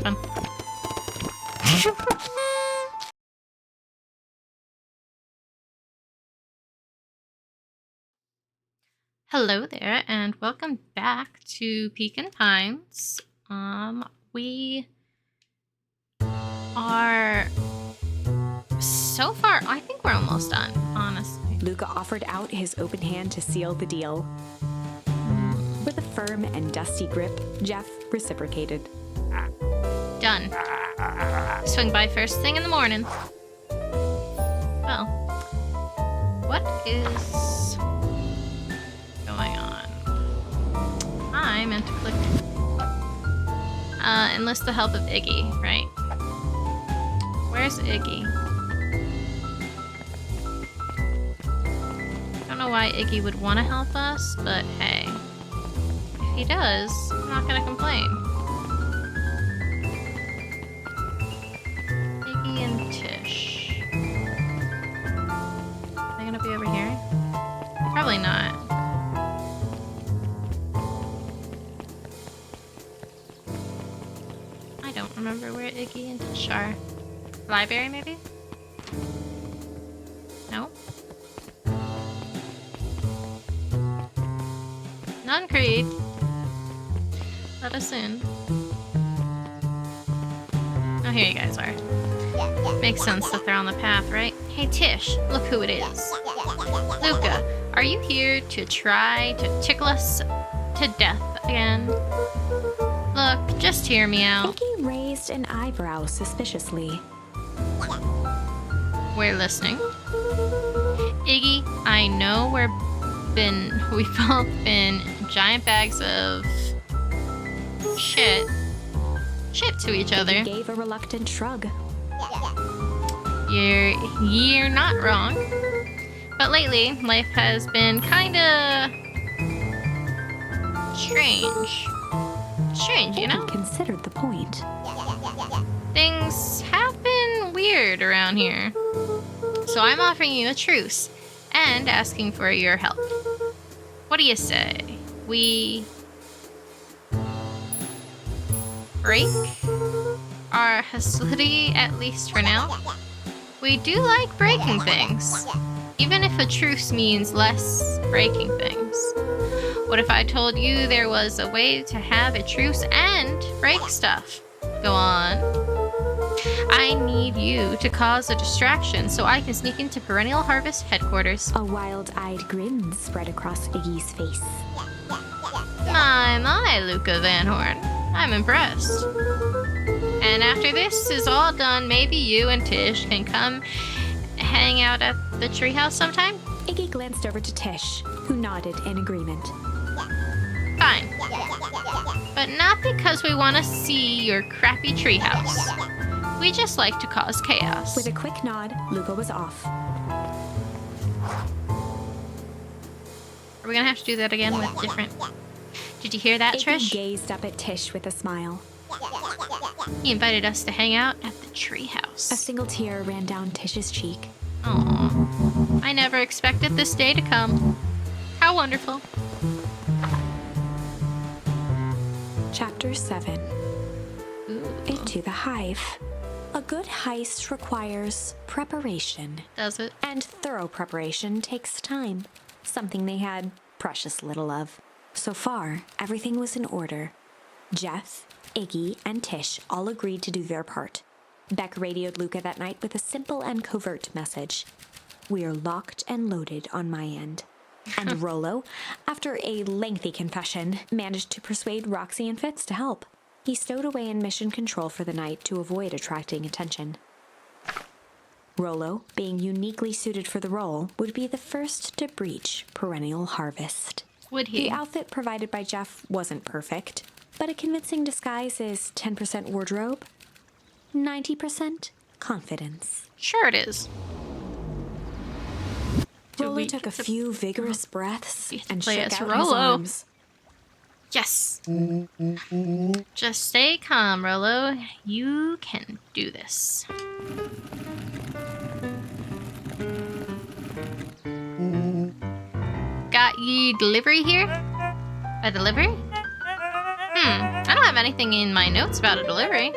fun. Hello there, and welcome back to Pecan Pines. We are so far, I think we're almost done, honestly. Luca offered out his open hand to seal the deal. With a firm and dusty grip, Jeff reciprocated. Done. Swing by first thing in the morning. Well, what is going on? I meant to click enlist the help of Iggy, right? Where's Iggy? Don't know why Iggy would want to help us, but hey, if he does, I'm not gonna complain. Iggy and Tish. Are they gonna be over here? Probably not. I don't remember where Iggy and Tish are. Library, maybe? No? None, Creed. Let us in. Oh, here you guys are. Makes sense that they're on the path, right? Hey, Tish, look who it is. Luca, are you here to try to tickle us to death again? Look, just hear me out. Iggy raised an eyebrow suspiciously. We're listening. Iggy, I know we've both been giant bags of shit to each other. Iggy gave a reluctant shrug. You're not wrong. But lately, life has been kinda strange. Strange, you know? Iggy considered the point. Things have been weird around here. So I'm offering you a truce and asking for your help. What do you say? We break our hostility, at least for now? We do like breaking things, even if a truce means less breaking things. What if I told you there was a way to have a truce and break stuff? Go on. I need you to cause a distraction so I can sneak into Perennial Harvest headquarters. A wild-eyed grin spread across Iggy's face. My, Luca Van Horn. I'm impressed. And after this is all done, maybe you and Tish can come hang out at the treehouse sometime? Iggy glanced over to Tish, who nodded in agreement. Fine. But not because we want to see your crappy treehouse. We just like to cause chaos. With a quick nod, Luca was off. Are we gonna have to do that again with different... Did you hear that, Iggy Trish? gazed up at Tish with a smile. He invited us to hang out at the A treehouse. single tear ran down Tish's cheek. Aww. I never expected this day to come. How wonderful. Chapter 7. Ooh. Into the Hive. A good heist requires preparation. Does it? And thorough preparation takes time. Something they had precious little of. So far, everything was in order. Jeff, Iggy, and Tish all agreed to do their part. Beck radioed Luca that night with a simple and covert message. We are locked and loaded on my end. And Rollo, after a lengthy confession, managed to persuade Roxy and Fitz to help. He stowed away in mission control for the night to avoid attracting attention. Rollo, being uniquely suited for the role, would be the first to breach Perennial Harvest. Would he? The outfit provided by Jeff wasn't perfect, but a convincing disguise is 10% wardrobe, 90% confidence. Sure it is. Rollo took a few vigorous breaths and play shook as out his Rollo. arms. Yes. Just stay calm, Rollo. You can do this. Got ye delivery here? A delivery? I don't have anything in my notes about a delivery.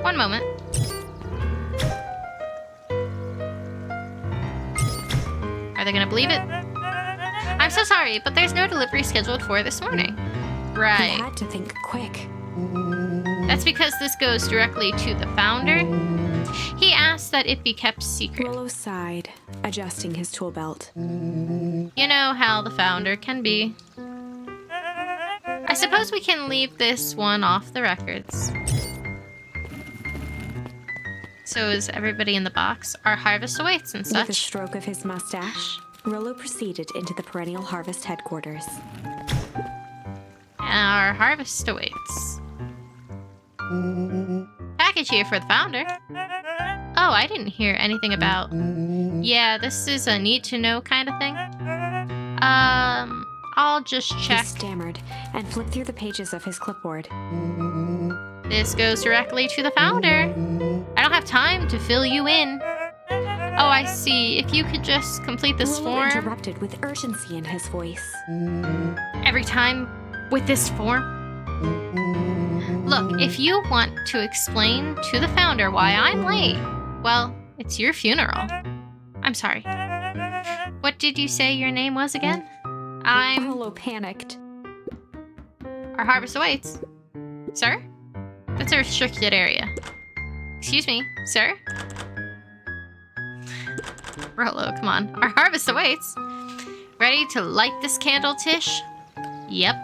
One moment. Are they gonna believe it? I'm so sorry, but there's no delivery scheduled for this morning. He Right. had to think quick. That's because this goes directly to the founder. He asked that it be kept secret. Rollo sighed, adjusting his tool belt. You know how the founder can be. I suppose we can leave this one off the records. So is everybody in the box? Our harvest awaits and With a such. stroke of his mustache, Rollo proceeded into the Perennial Harvest headquarters. Our harvest awaits. Package here for the founder. Oh, I didn't hear anything about... Yeah, this is a need-to-know kind of thing. I'll just He check. stammered and flipped through the pages of his clipboard. This goes directly to the founder. I don't have time to fill you in. Oh, I see. If you could just complete this Rollo form. interrupted with urgency in his voice. Every time with this form. Look, if you want to explain to the founder why I'm late, well, it's your funeral. I'm sorry. What did you say your name was again? I'm... Rollo panicked. Our harvest awaits. Sir? That's a restricted area. Excuse me, sir? Rollo, come on. Our harvest awaits. Ready to light this candle, Tish? Yep.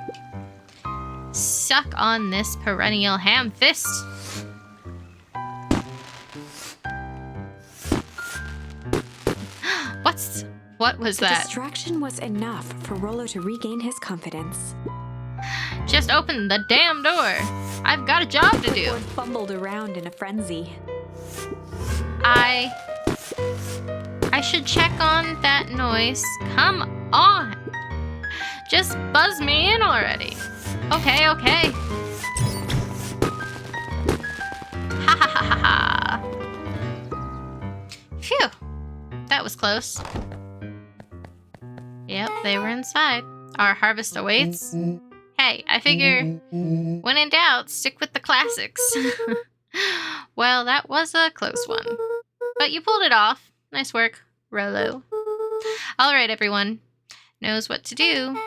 Suck on this perennial ham fist. What was The that? distraction was enough for Rollo to regain his confidence. Just open the damn door. I've got a job to do. Clipboard fumbled around in a frenzy. I should check on that noise. Come on. Just buzz me in already. Okay. Ha ha ha ha ha. Phew. That was close. Yep, they were inside. Our harvest awaits. Hey, I figure when in doubt, stick with the classics. Well, that was a close one. But you pulled it off. Nice work, Rollo. All right, everyone. Knows what to do.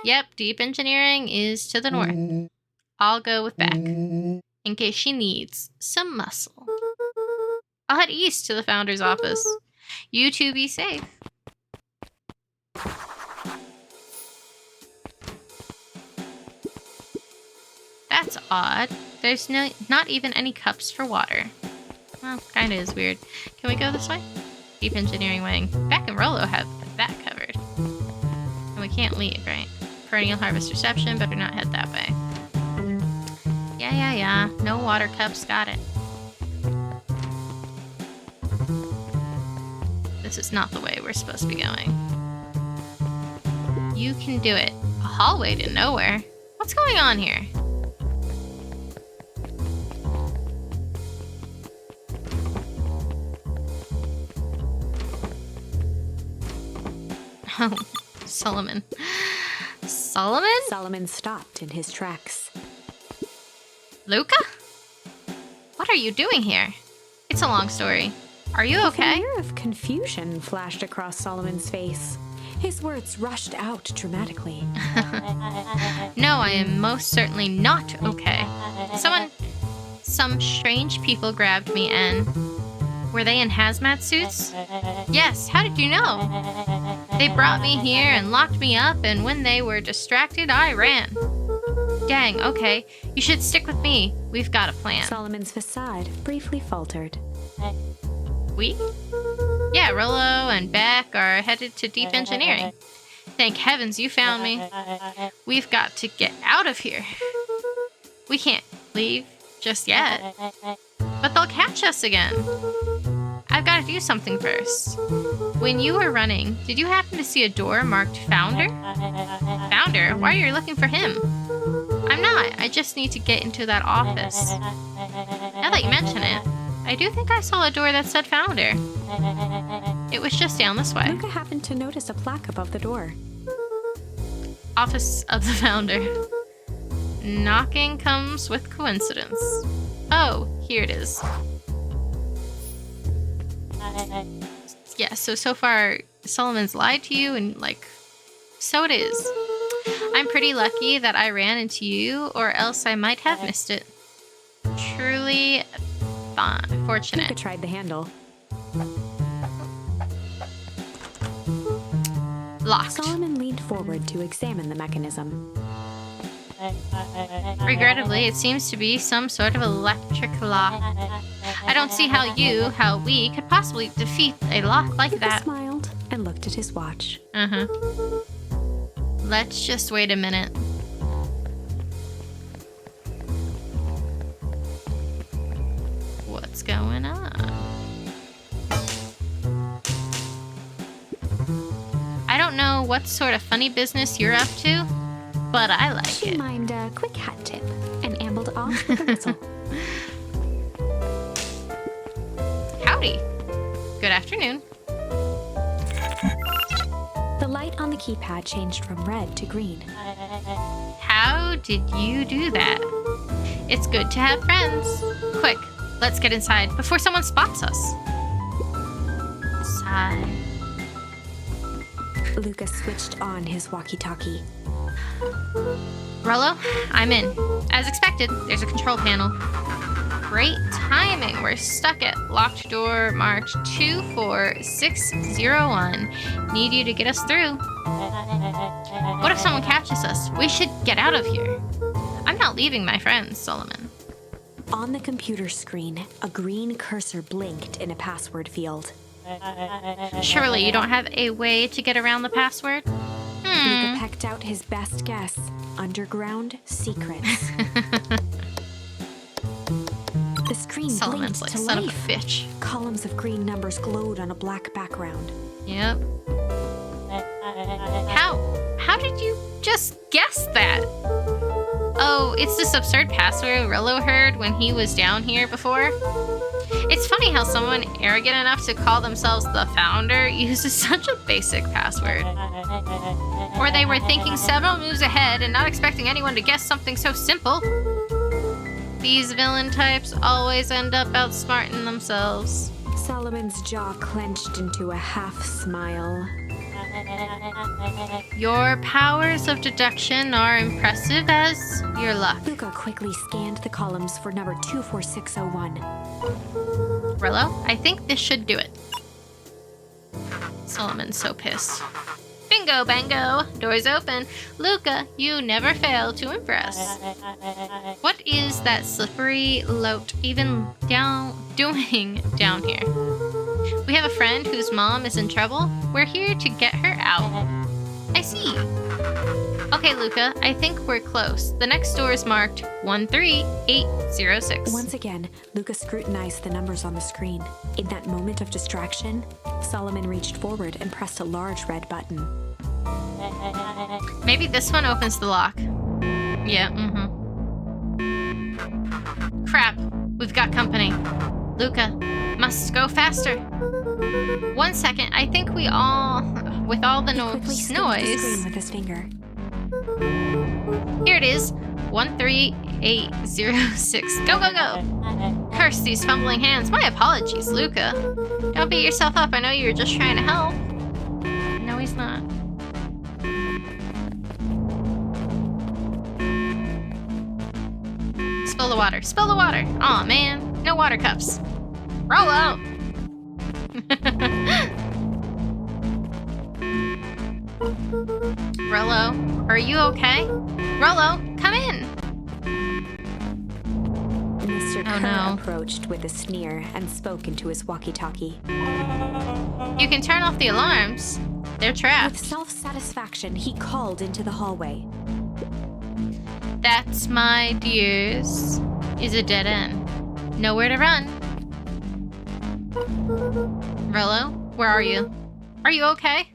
Yep, deep engineering is to the north. I'll go with Beck, in case she needs some muscle. I'll head east to the founder's office. You two be safe. That's odd. There's not even any cups for water. Well, kinda is weird. Can we go this way? Deep engineering wing. Beck and Rollo have that covered. And we can't leave, right? Perennial harvest reception, better not head that way. Yeah. No water cups, got it. This is not the way we're supposed to be going. You can do it. A hallway to nowhere. What's going on here? Oh, Solomon. Solomon? Solomon stopped in his tracks. Luca? What are you doing here? It's a long story. Are you okay? A air of confusion flashed across Solomon's face. His words rushed out dramatically. No, I am most certainly not okay. Some strange people grabbed me and... Were they in hazmat suits? Yes, how did you know? They brought me here and locked me up, and when they were distracted, I ran. Dang, okay. You should stick with me. We've got a plan. Solomon's facade briefly faltered. We? Yeah, Rollo and Beck are headed to deep engineering. Thank heavens you found me. We've got to get out of here. We can't leave just yet. But they'll catch us again. I've got to do something first. When you were running, did you happen to see a door marked Founder? Founder? Why are you looking for him? I'm not. I just need to get into that office. Now that you mention it, I do think I saw a door that said Founder. It was just down this way. Luca happened to notice a plaque above the door. Office of the Founder. Knocking comes with coincidence. Oh, here it is. Yeah, so far, Solomon's lied to you, and, like, so it is. I'm pretty lucky that I ran into you, or else I might have missed it. Truly fortunate. Luca tried the handle. Locked. Solomon leaned forward to examine the mechanism. Regrettably, it seems to be some sort of electric lock. I don't see how we could possibly defeat a lock like Luca that. smiled and looked at his watch. Let's just wait a minute. What's going on? I don't know what sort of funny business you're up to, but I like She it. mimed a quick hat tip and ambled off with a whistle. Howdy. Good afternoon. The light on the keypad changed from red to green. How did you do that? It's good to have friends. Quick, let's get inside before someone spots us. Sigh. Luca switched on his walkie-talkie. Rollo, I'm in. As expected, there's a control panel. Great timing. We're stuck at locked door marked 24601. Need you to get us through. What if someone catches us? We should get out of here. I'm not leaving my friends, Solomon. On the computer screen, a green cursor blinked in a password field. Surely you don't have a way to get around the password? Luca pecked out his best guess. Underground secrets. The screen Solomon's blinked like, to son of a life. bitch. Columns of green numbers glowed on a black background. Yep. How did you just guess that? Oh, it's this absurd password Rollo heard when he was down here before. It's funny how someone arrogant enough to call themselves the founder uses such a basic password. Or they were thinking several moves ahead and not expecting anyone to guess something so simple. These villain types always end up outsmarting themselves. Solomon's jaw clenched into a half smile. Your powers of deduction are impressive as your luck. Luca quickly scanned the columns for number 24601. Rollo, I think this should do it. Solomon's so pissed. Bingo, bango. Doors open. Luca, you never fail to impress. What is that slippery lote even doing down here? We have a friend whose mom is in trouble. We're here to get her out. I see. Okay, Luca, I think we're close. The next door is marked 13806. Once again, Luca scrutinized the numbers on the screen. In that moment of distraction, Solomon reached forward and pressed a large red button. Maybe this one opens the lock. Yeah, Crap, we've got company. Luca, must go faster. 1 second, I think with all the Quickly skimmed the noise. screen with his finger. Here it is, 13806. Go, go, go. Curse these fumbling hands. My apologies, Luca. Don't beat yourself up. I know you were just trying to help. No, he's not. Spill the water. Spill the water. Aw, man. No water cups. Roll out. Rollo, are you okay? Rollo, come in. Mr. Oh, Kerr no. approached with a sneer and spoke into his walkie-talkie. You can turn off the alarms. They're With trapped. self-satisfaction, he called into the hallway. That's, my dears, is a dead end. Nowhere to run. Rollo, where are you? Are you okay?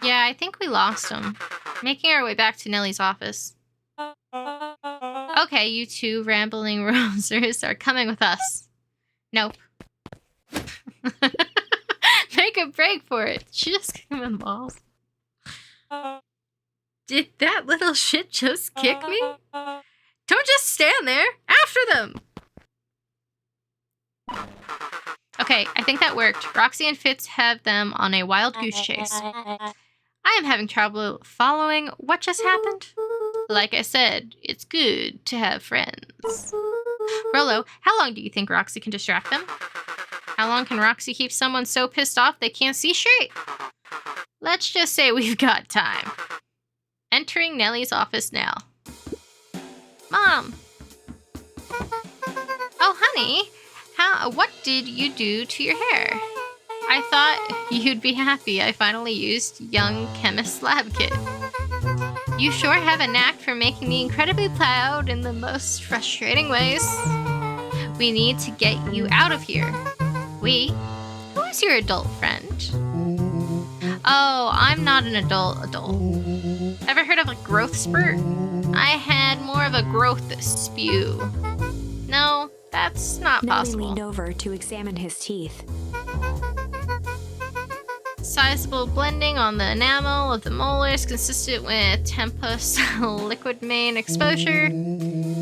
Yeah, I think we lost him. Making our way back to Nellie's office. Okay, you two rambling rosers are coming with us. Nope. Make a break for it. She just kicked him in the balls. Did that little shit just kick me? Don't just stand there. after them! Okay, I think that worked. Roxy and Fitz have them on a wild goose chase. I am having trouble following what just happened. Like I said, it's good to have friends. Rolo, how long do you think Roxy can distract them? How long can Roxy keep someone so pissed off they can't see straight? Let's just say we've got time. Entering Nellie's office now. Mom! Oh, honey, what did you do to your hair? I thought you'd be happy I finally used young chemist's lab kit. You sure have a knack for making me incredibly proud in the most frustrating ways. We need to get you out of here. We? Who is your adult friend? Oh, I'm not an adult. Ever heard of a growth spurt? I had more of a growth spew. No, that's not possible. Nellie leaned over to examine his teeth. Sizable blending on the enamel of the molars consistent with Tempus liquid main exposure.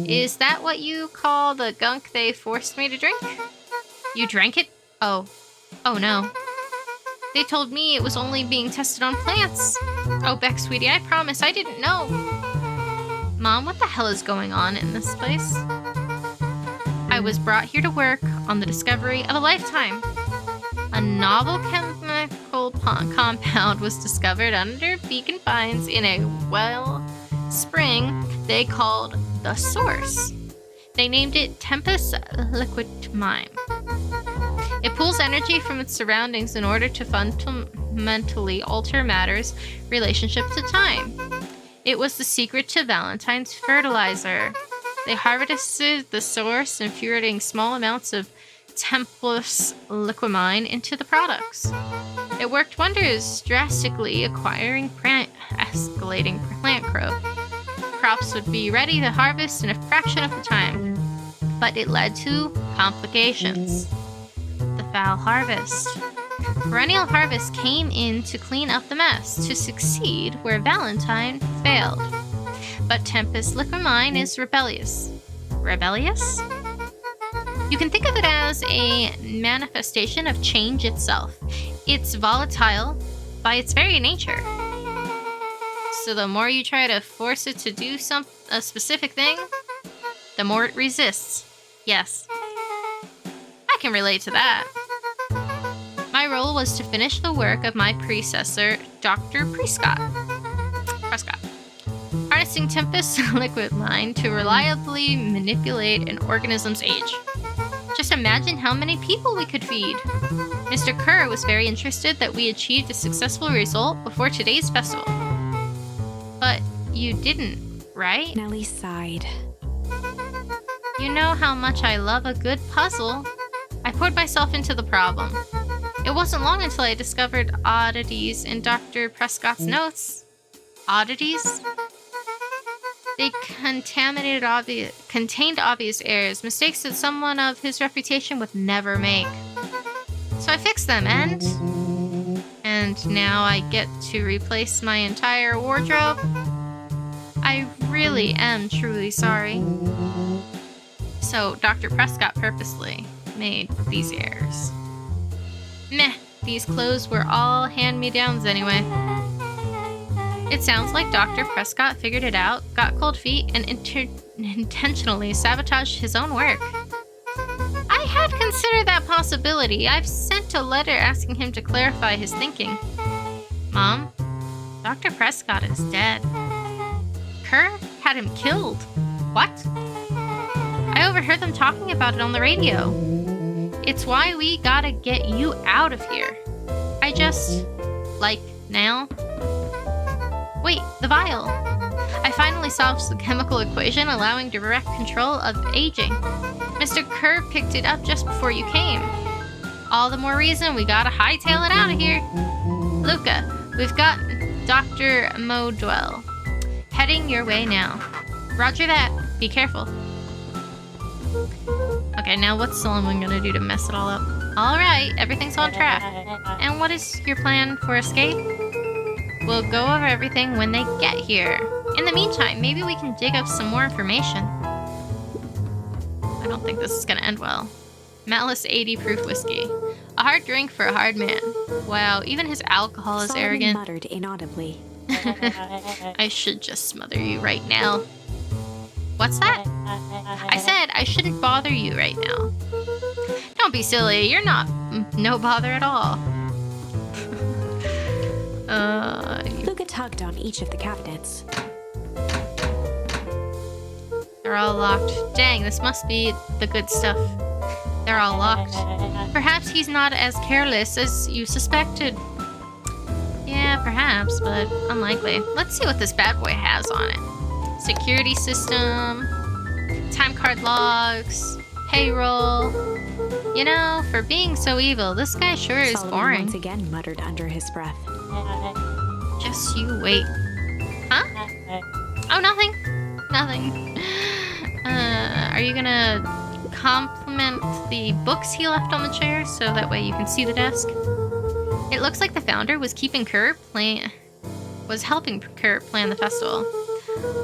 Is that what you call the gunk they forced me to drink? You drank it? Oh no. They told me it was only being tested on plants. Oh, Beck, sweetie, I promise I didn't know. Mom, what the hell is going on in this place? I was brought here to work on the discovery of a lifetime. A novel chemical compound was discovered under beacon pines in a well spring they called the Source. They named it Tempus liquid mine. It pulls energy from its surroundings in order to fundamentally alter matter's relationship to time. It was the secret to Valentine's fertilizer. They harvested the source, infuriating small amounts of Tempus liquimine into the products. It worked wonders, drastically escalating plant growth. Crops would be ready to harvest in a fraction of the time, but it led to complications. The foul harvest. Perennial harvest came in to clean up the mess, to succeed where Valentine failed. But Tempus liquimine is rebellious. Rebellious? You can think of it as a manifestation of change itself. It's volatile by its very nature. So the more you try to force it to do a specific thing, the more it resists. Yes. I can relate to that. My role was to finish the work of my predecessor, Dr. Prescott. Harnessing Tempus liquimine to reliably manipulate an organism's age. Just imagine how many people we could feed. Mr. Kerr was very interested that we achieved a successful result before today's festival. But you didn't, right? Nellie sighed. You know how much I love a good puzzle. I poured myself into the problem. It wasn't long until I discovered oddities in Dr. Prescott's notes. Oddities? They contained obvious errors, mistakes that someone of his reputation would never make. So I fixed them, and now I get to replace my entire wardrobe. I really am truly sorry. So Dr. Prescott purposely made these errors. Meh, these clothes were all hand-me-downs anyway. It sounds like Dr. Prescott figured it out, got cold feet, and intentionally sabotaged his own work. I had considered that possibility. I've sent a letter asking him to clarify his thinking. Mom, Dr. Prescott is dead. Kerr had him killed. What? I overheard them talking about it on the radio. It's why we gotta get you out of here. I just... now? Wait, the vial. I finally solved the chemical equation allowing direct control of aging. Mr. Kerr picked it up just before you came. All the more reason we gotta hightail it out of here. Luca, we've got Dr. Modwell heading your way now. Roger that. Be careful. Okay, now what's someone gonna do to mess it all up? Alright, everything's on track. And what is your plan for escape? We'll go over everything when they get here. In the meantime, maybe we can dig up some more information. don't think this is gonna end well. Malice 80 proof whiskey. A hard drink for a hard man. Wow, even his alcohol is Solomon arrogant. muttered inaudibly. I should just smother you right now. What's that? I said I shouldn't bother you right now. Don't be silly. You're not no bother at all. Luca tugged on each of the cabinets. They're all locked. Dang, this must be the good stuff. They're all locked. Perhaps he's not as careless as you suspected. Yeah, perhaps, but unlikely. Let's see what this bad boy has on it. Security system, time card logs, payroll. You know, for being so evil, this guy sure is Solomon boring. once again muttered under his breath. Just you wait. Huh? Oh, nothing. Nothing. Are you gonna compliment the books he left on the chair so that way you can see the desk? It looks like the founder was helping Kerr plan the festival.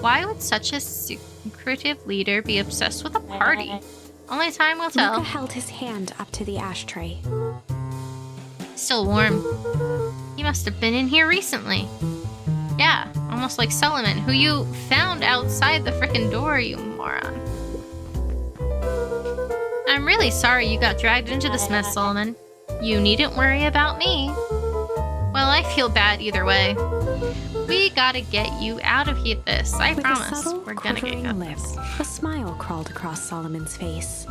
Why would such a secretive leader be obsessed with a party? Only time will tell. Luca held his hand up to the ashtray. Still warm. He must have been in here recently. Yeah, almost like Solomon, who you found outside the frickin' door, you moron. I'm really sorry you got dragged into this mess, Solomon. You needn't worry about me. Well, I feel bad either way. We gotta get you out of here. I With promise. a subtle, We're gonna get quivering lip, this. a smile crawled across Solomon's face.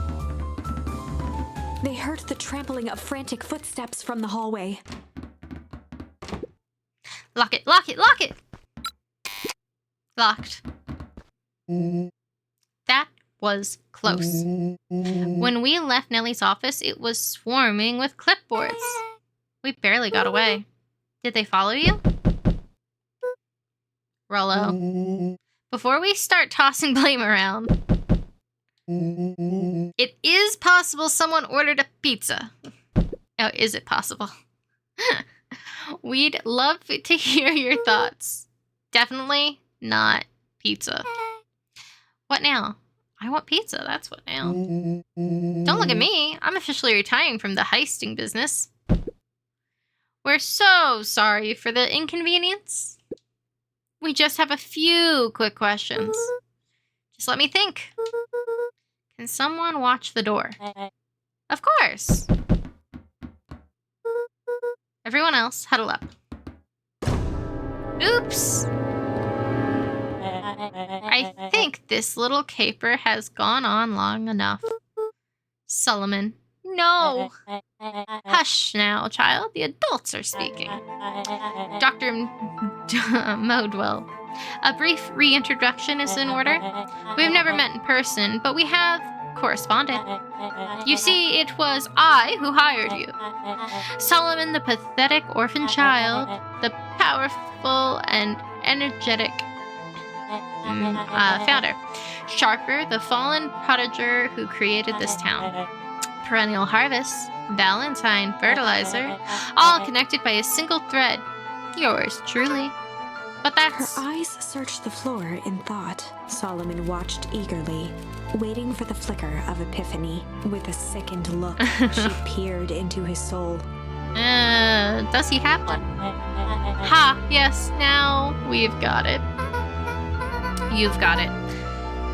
They heard the trampling of frantic footsteps from the hallway. Lock it, lock it, lock it! Locked. That was close. When we left Nellie's office, it was swarming with clipboards. We barely got away. Did they follow you? Rollo. Before we start tossing blame around, it is possible someone ordered a pizza. Oh, is it possible? We'd love to hear your thoughts. Definitely not pizza. What now? I want pizza, that's what now. Don't look at me. I'm officially retiring from the heisting business. We're so sorry for the inconvenience. We just have a few quick questions. Just let me think. Can someone watch the door? Of course. Everyone else, huddle up. Oops. I think this little caper has gone on long enough. Solomon. No. Hush now, child. The adults are speaking. Dr. Modwell. A brief reintroduction is in order. We've never met in person, but we have corresponded. You see, it was I who hired you. Solomon, the pathetic orphan child, the powerful and energetic founder. Sharper, the fallen prodiger who created this town. Perennial harvest, Valentine, fertilizer, all connected by a single thread. Yours truly. But that's... Her eyes searched the floor in thought. Solomon watched eagerly, waiting for the flicker of epiphany. With a sickened look, she peered into his soul. Does he have one? Ha, yes, now we've got it. You've got it.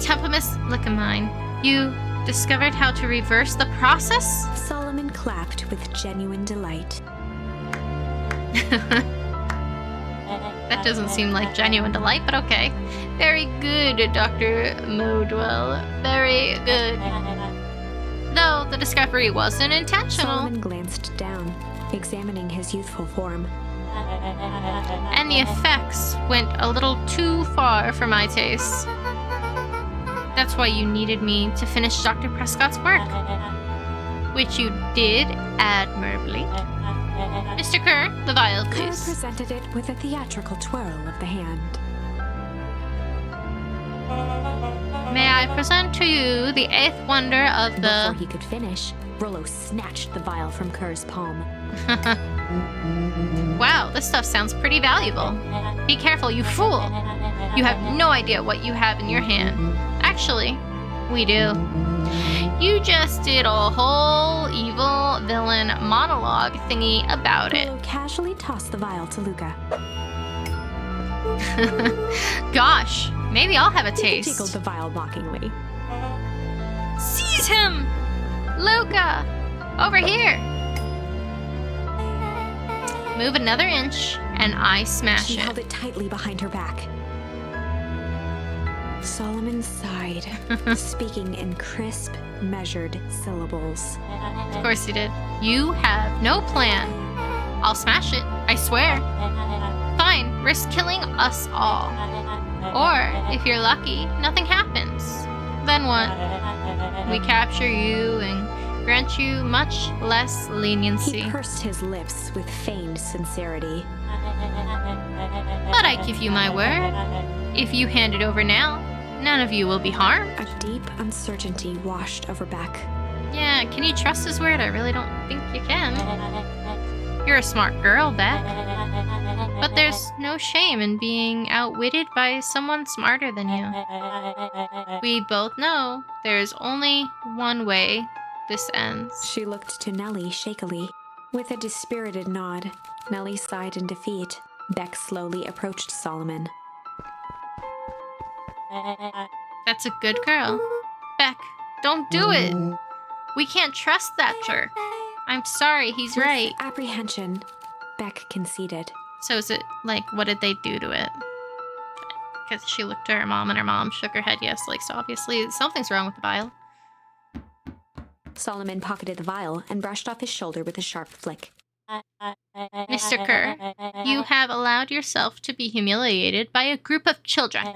Templamus Lickamine, you discovered how to reverse the process? Solomon clapped with genuine delight. That doesn't seem like genuine delight, but okay. Very good, Dr. Modwell. Very good. Though the discovery wasn't intentional. Solomon glanced down, examining his youthful form. And the effects went a little too far for my taste. That's why you needed me to finish Dr. Prescott's work. Which you did admirably. Mr. Kerr, the vial, Kerr please. presented it with a theatrical twirl of the hand. May I present to you the eighth wonder of Before the... he could finish, Rollo snatched the vial from Kerr's palm. Wow, this stuff sounds pretty valuable. Be careful, you fool. You have no idea what you have in your hand. Actually, we do. You just did a whole evil villain monologue thingy about it. Willow casually tossed the vial to Luca. Gosh, maybe I'll have a Luca taste. jiggled the vial mockingly. Seize him! Luca! Over here! Move another inch, and I smash She it. held it tightly behind her back. Solomon sighed, speaking in crisp, measured syllables. Of course he did. You have no plan. I'll smash it, I swear. Fine, risk killing us all. Or, if you're lucky, nothing happens. Then what? We capture you and grant you much less leniency. He pursed his lips with feigned sincerity. But I give you my word. If you hand it over now, none of you will be harmed. A deep uncertainty washed over Beck. Yeah, can you trust his word? I really don't think you can. You're a smart girl, Beck. But there's no shame in being outwitted by someone smarter than you. We both know there's only one way this ends. She looked to Nellie shakily. With a dispirited nod, Nellie sighed in defeat. Beck slowly approached Solomon. That's a good girl. Beck, don't do it. We can't trust that jerk. I'm sorry, he's right. With apprehension, Beck conceded. So is it, like, what did they do to it? Because she looked to her mom and her mom shook her head yes. Like, so obviously something's wrong with the vial. Solomon pocketed the vial and brushed off his shoulder with a sharp flick. Mr. Kerr, you have allowed yourself to be humiliated by a group of children.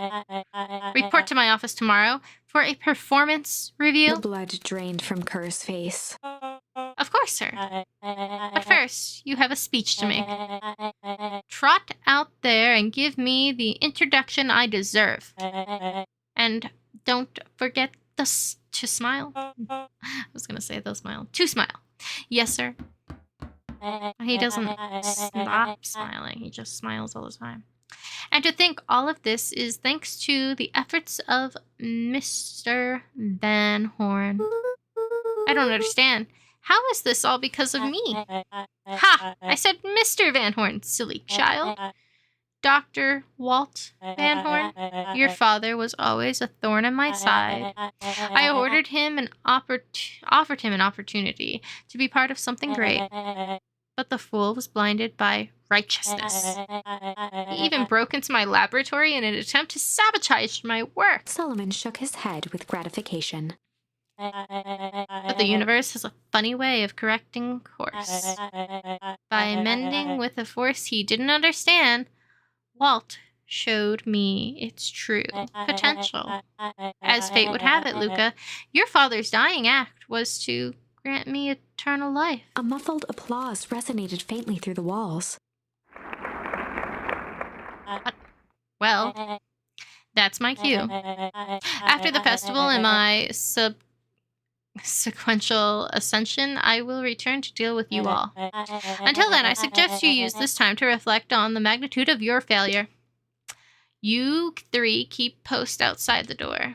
Report to my office tomorrow for a performance review. The blood drained from Kerr's face. Of course, sir. But first, you have a speech to make. Trot out there and give me the introduction I deserve. And don't forget to smile. I was going to say the smile. To smile. Yes, sir. He doesn't stop smiling. He just smiles all the time. And to think all of this is thanks to the efforts of Mr. Van Horn. I don't understand. How is this all because of me? Ha! I said Mr. Van Horn, silly child. Dr. Walt Van Horn, your father was always a thorn in my side. I offered him an opportunity to be part of something great. But the fool was blinded by righteousness. He even broke into my laboratory in an attempt to sabotage my work. Solomon shook his head with gratification. But the universe has a funny way of correcting course. By mending with a force he didn't understand, Walt showed me its true potential. As fate would have it, Luca, your father's dying act was to grant me eternal life. A muffled applause resonated faintly through the walls. Well, that's my cue. After the festival and my sequential ascension, I will return to deal with you all. Until then, I suggest you use this time to reflect on the magnitude of your failure. You three keep post outside the door.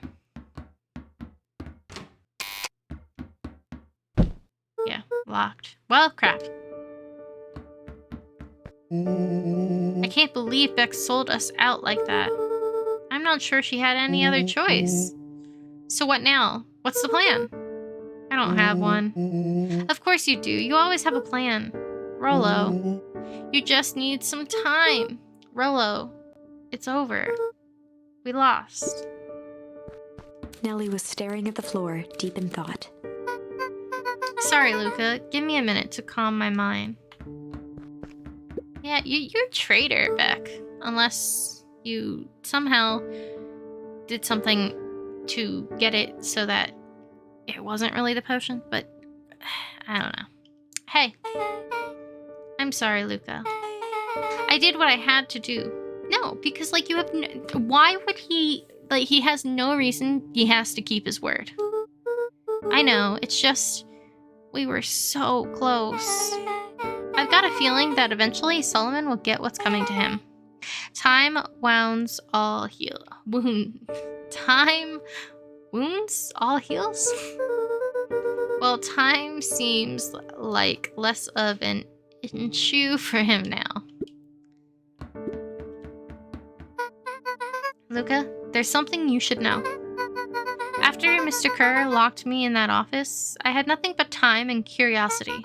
Yeah, locked. Well, crap. I can't believe Beck sold us out like that. I'm not sure she had any other choice. So what now? What's the plan? I don't have one. Of course you do. You always have a plan. Rolo, you just need some time. Rolo, it's over. We lost. Nellie was staring at the floor, deep in thought. Sorry, Luca. Give me a minute to calm my mind. Yeah, you're a traitor, Beck. Unless you somehow did something to get it so that it wasn't really the potion, but I don't know. Hey. I'm sorry, Luca. I did what I had to do. No, because, like, you have why would he, like, he has no reason he has to keep his word. I know, it's just, we were so close. I've got a feeling that eventually Solomon will get what's coming to him. Time wounds all heal. Time wounds all heals? Well, time seems like less of an issue for him now. Luca, there's something you should know. After Mr. Kerr locked me in that office, I had nothing but time and curiosity.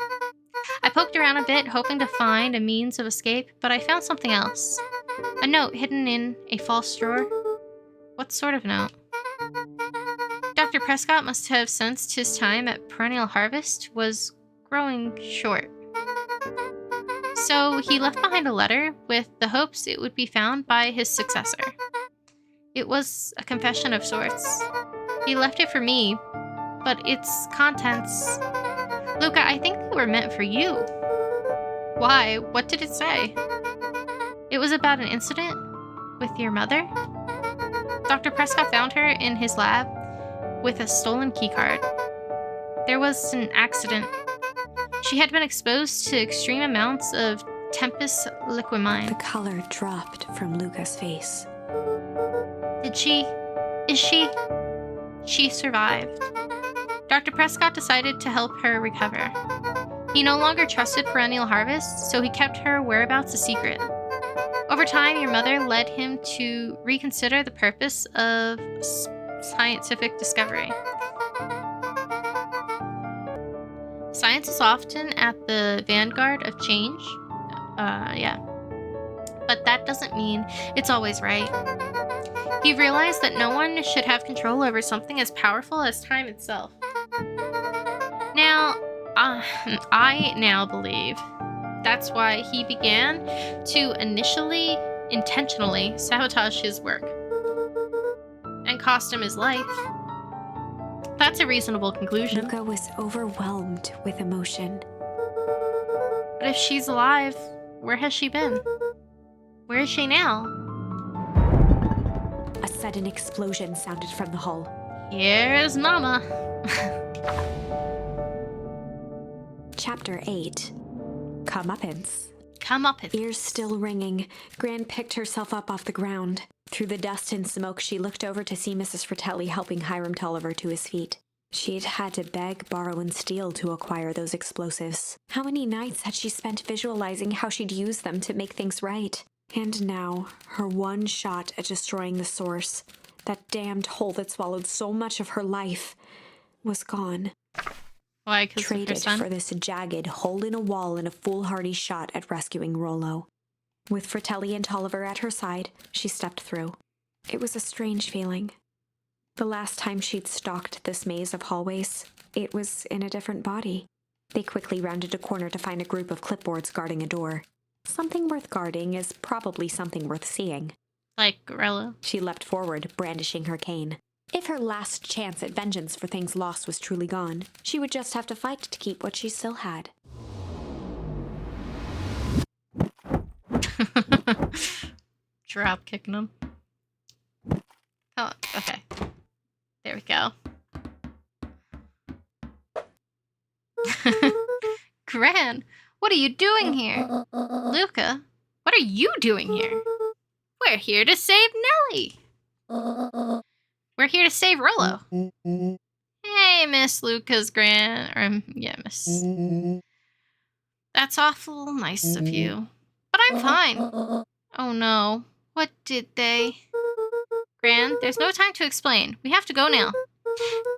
I poked around a bit, hoping to find a means of escape, but I found something else. A note hidden in a false drawer. What sort of note? Dr. Prescott must have sensed his time at Perennial Harvest was growing short. So he left behind a letter with the hopes it would be found by his successor. It was a confession of sorts. He left it for me, but its contents... Luca, I think they were meant for you. Why? What did it say? It was about an incident with your mother. Dr. Prescott found her in his lab with a stolen keycard. There was an accident. She had been exposed to extreme amounts of Tempus liquimine. The color dropped from Luca's face. She survived. Dr. Prescott decided to help her recover. He no longer trusted Perennial Harvest, so he kept her whereabouts a secret. Over time, your mother led him to reconsider the purpose of scientific discovery. Science is often at the vanguard of change. But that doesn't mean it's always right. He realized that no one should have control over something as powerful as time itself. Now, I now believe that's why he began to intentionally sabotage his work and cost him his life. That's a reasonable conclusion. Luca was overwhelmed with emotion. But if she's alive, where has she been? Where is she now? A sudden explosion sounded from the hull. Here's Mama. Chapter 8. Comeuppance. Ears still ringing, Gran picked herself up off the ground. Through the dust and smoke, she looked over to see Mrs. Fratelli helping Hiram Tolliver to his feet. She'd had to beg, borrow, and steal to acquire those explosives. How many nights had she spent visualizing how she'd use them to make things right? And now, her one shot at destroying the source, that damned hole that swallowed so much of her life, was gone. Why? 'Cause Traded for this jagged hole in a wall and a foolhardy shot at rescuing Rollo. With Fratelli and Tolliver at her side, she stepped through. It was a strange feeling. The last time she'd stalked this maze of hallways, it was in a different body. They quickly rounded a corner to find a group of clipboards guarding a door. Something worth guarding is probably something worth seeing. Like Gorilla. She leapt forward, brandishing her cane. If her last chance at vengeance for things lost was truly gone, she would just have to fight to keep what she still had. Drop kicking him. Oh, okay. There we go. Gran, what are you doing here? Luca, what are you doing here? We're here to save Nellie. We're here to save Rollo. Hey, Miss Luca's Miss. That's awful nice of you. But I'm fine. Oh no. What did they... Gran, there's no time to explain. We have to go now.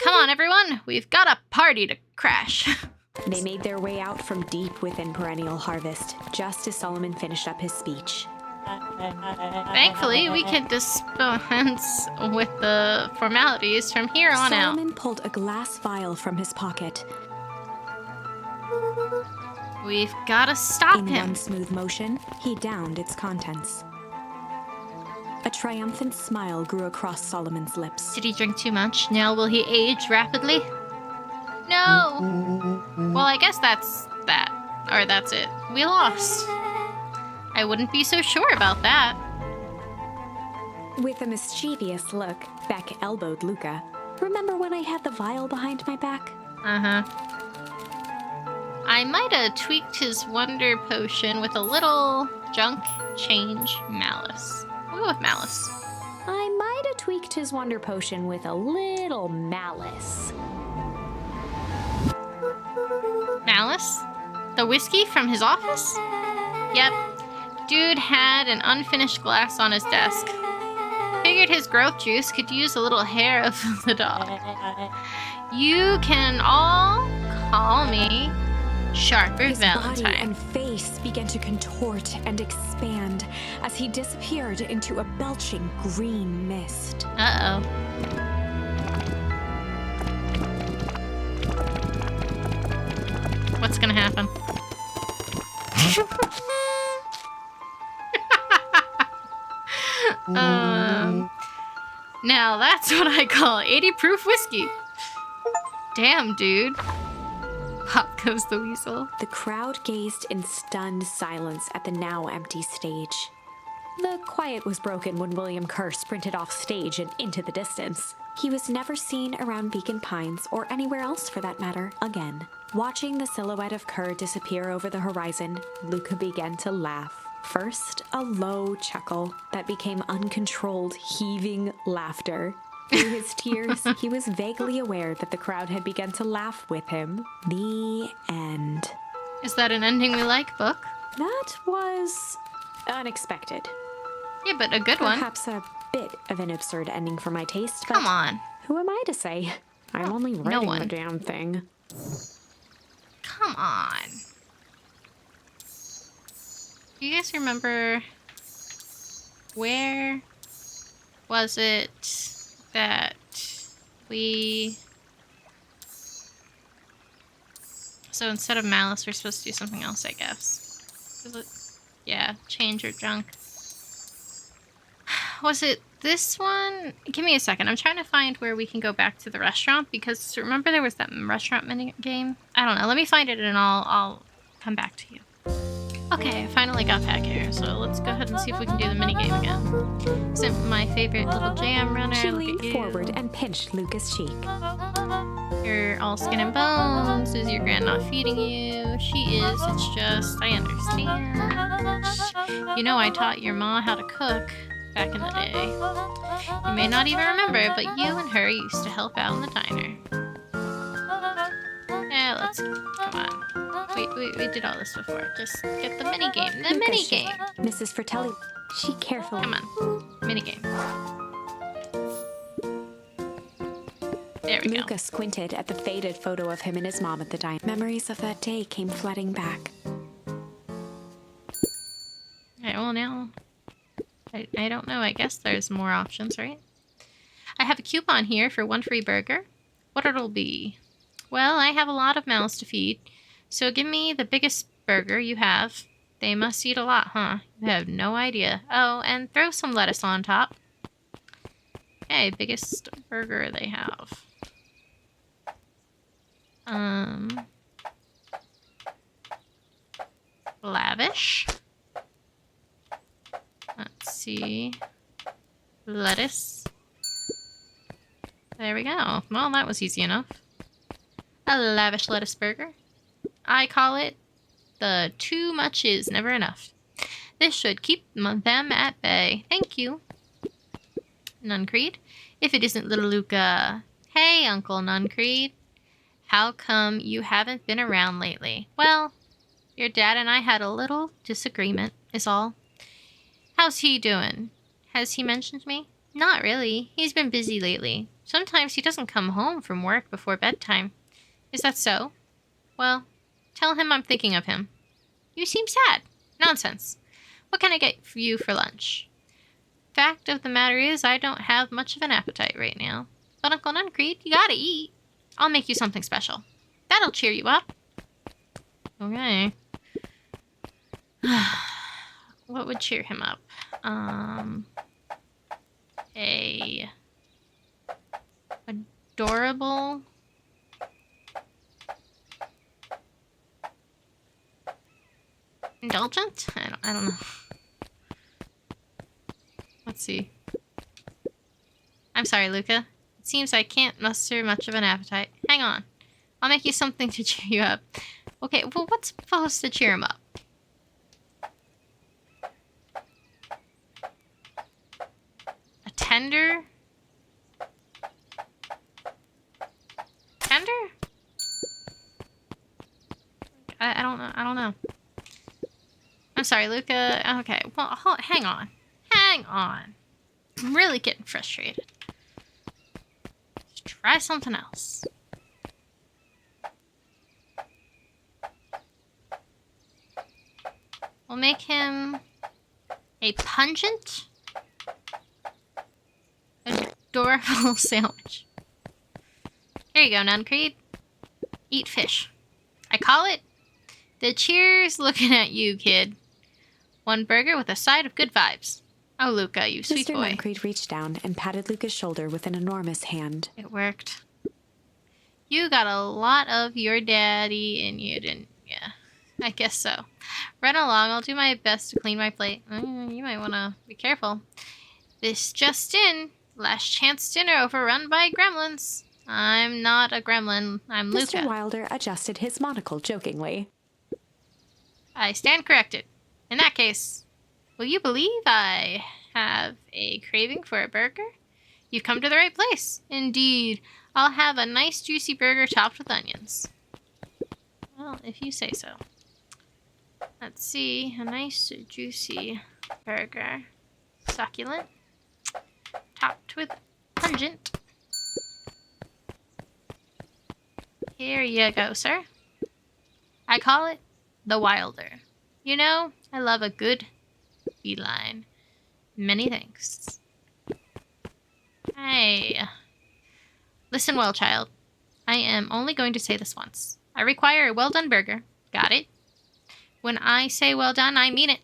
Come on, everyone. We've got a party to crash. They made their way out from deep within Perennial Harvest, just as Solomon finished up his speech. Thankfully, we can dispense with the formalities from here on out. Solomon pulled a glass vial from his pocket. We've got to stop In him. one smooth motion, he downed its contents. A triumphant smile grew across Solomon's lips. Did he drink too much? Now will he age rapidly? No! Well, I guess that's that. Or that's it. We lost. I wouldn't be so sure about that. With a mischievous look, Beck elbowed Luca. Remember when I had the vial behind my back? Uh-huh. I might have tweaked his wonder potion with a little junk change malice. We'll go with malice. I might have tweaked his wonder potion with a little malice. Malice? The whiskey from his office? Yep. Dude had an unfinished glass on his desk. Figured his growth juice could use a little hair of the dog. You can all call me Sharper His Valentine. body and face began to contort and expand as he disappeared into a belching green mist. Uh-oh. What's gonna happen? Now that's what I call 80 proof whiskey. Damn, dude. Pop goes the weasel. The crowd gazed in stunned silence at the now empty stage. The quiet was broken when William Kerr sprinted off stage and into the distance. He was never seen around Beacon Pines, or anywhere else for that matter, again. Watching the silhouette of Kerr disappear over the horizon, Luca began to laugh. First, a low chuckle that became uncontrolled, heaving laughter. Through his tears, he was vaguely aware that the crowd had begun to laugh with him. The end. Is that an ending we like, book? That was unexpected. Yeah, but a good one. Perhaps a bit of an absurd ending for my taste, but Come on. who am I to say? I'm only writing one. the damn thing. Come on. Do you guys remember where was it that we... So instead of Malice, we're supposed to do something else, I guess. Was it... Yeah, change your junk. Was it this one? Give me a second. I'm trying to find where we can go back to the restaurant, because remember there was that restaurant mini game? I don't know. Let me find it and I'll come back to you. Okay, I finally got back here, so let's go ahead and see if we can do the mini game again. Isn't my favorite little jam runner? She Look leaned at you. forward and pinched Luca's cheek. You're all skin and bones. Is your grand not feeding you? She is. It's just, I understand. You know, I taught your ma how to cook back in the day. You may not even remember, but you and her used to help out in the diner. Yeah, let's come on. We did all this before. Just get the mini game. The Luca mini shook. game. Mrs. Fratelli, she carefully... Come on, mini game. There we Luca go. squinted at the faded photo of him and his mom at the diner. Memories of that day came flooding back. Okay, well now, I don't know. I guess there's more options, right? I have a coupon here for 1 free burger. What it'll be? Well, I have a lot of mouths to feed, so give me the biggest burger you have. They must eat a lot, huh? You have no idea. Oh, and throw some lettuce on top. Okay, biggest burger they have. Lavish. Let's see. Lettuce. There we go. Well, that was easy enough. A lavish lettuce burger. I call it the too much is never enough. This should keep them at bay. Thank you. Nuncreed. If it isn't little Luca. Hey, Uncle Nuncreed. How come you haven't been around lately? Well, your dad and I had a little disagreement, is all. How's he doing? Has he mentioned me? Not really. He's been busy lately. Sometimes he doesn't come home from work before bedtime. Is that so? Well, tell him I'm thinking of him. You seem sad. Nonsense. What can I get for you for lunch? Fact of the matter is, I don't have much of an appetite right now. But Uncle Nuncreed, you gotta eat. I'll make you something special. That'll cheer you up. Okay. What would cheer him up? A adorable indulgent? I don't know. Let's see. I'm sorry, Luca. It seems I can't muster much of an appetite. Hang on. I'll make you something to cheer you up. Okay, well, what's supposed to cheer him up? A tender? Tender? sorry, Luca. Okay, well, hang on. Hang on. I'm really getting frustrated. Let's try something else. We'll make him a pungent, adorable sandwich. Here you go, Nuncreed. Eat fish. I call it the cheers looking at you, kid. One burger with a side of good vibes. Oh, Luca, you sweet Mr. boy. Nuncreed reached down and patted Luca's shoulder with an enormous hand. It worked. You got a lot of your daddy in you, didn't you? I guess so. Run along. I'll do my best to clean my plate. You might want to be careful. This just in. Last chance dinner overrun by gremlins. I'm not a gremlin. I'm Luca. Mr. Wilder adjusted his monocle jokingly. I stand corrected. In that case, will you believe I have a craving for a burger? You've come to the right place. Indeed, I'll have a nice juicy burger topped with onions. Well, if you say so. Let's see. A nice juicy burger. Succulent. Topped with pungent. Here you go, sir. I call it the Wilder. You know, I love a good feline. Many thanks. Hey. Listen well, child. I am only going to say this once. I require a well-done burger. Got it? When I say well done, I mean it.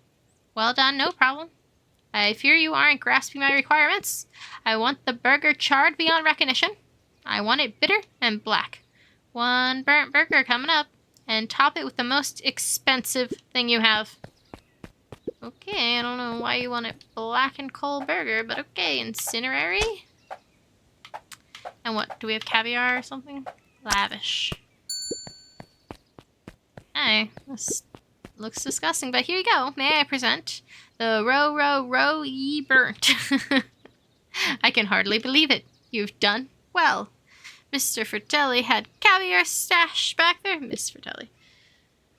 Well done, no problem. I fear you aren't grasping my requirements. I want the burger charred beyond recognition. I want it bitter and black. One burnt burger coming up. And top it with the most expensive thing you have. Okay, I don't know why you want it black and coal burger, but okay, incinerary. And what, do we have caviar or something? Lavish. Hey, this looks disgusting, but here you go. May I present the row ye burnt. I can hardly believe it. You've done well. Mr. Fratelli had caviar stashed back there. Miss Fratelli.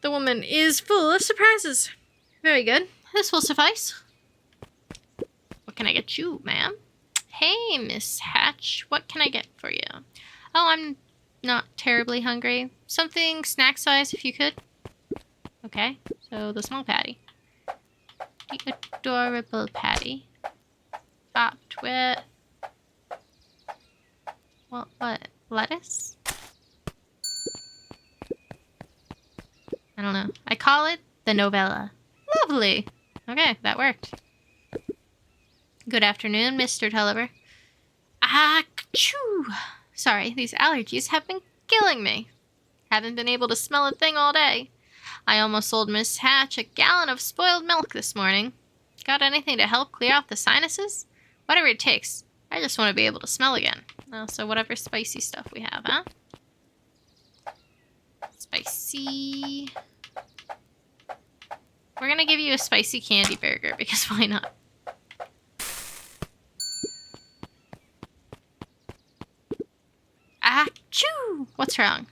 The woman is full of surprises. Very good. This will suffice. What can I get you, ma'am? Hey, Miss Hatch. What can I get for you? Oh, I'm not terribly hungry. Something snack size, if you could. Okay, so the small patty. The adorable patty. Topped with... What? Lettuce? I don't know. I call it the novella. Lovely. Okay, that worked. Good afternoon, Mr. Tulliver. Achoo! Sorry, these allergies have been killing me. Haven't been able to smell a thing all day. I almost sold Miss Hatch a gallon of spoiled milk this morning. Got anything to help clear out the sinuses? Whatever it takes. I just want to be able to smell again. Oh, so whatever spicy stuff we have, huh? Spicy. We're gonna give you a spicy candy burger because why not? Achoo! What's wrong?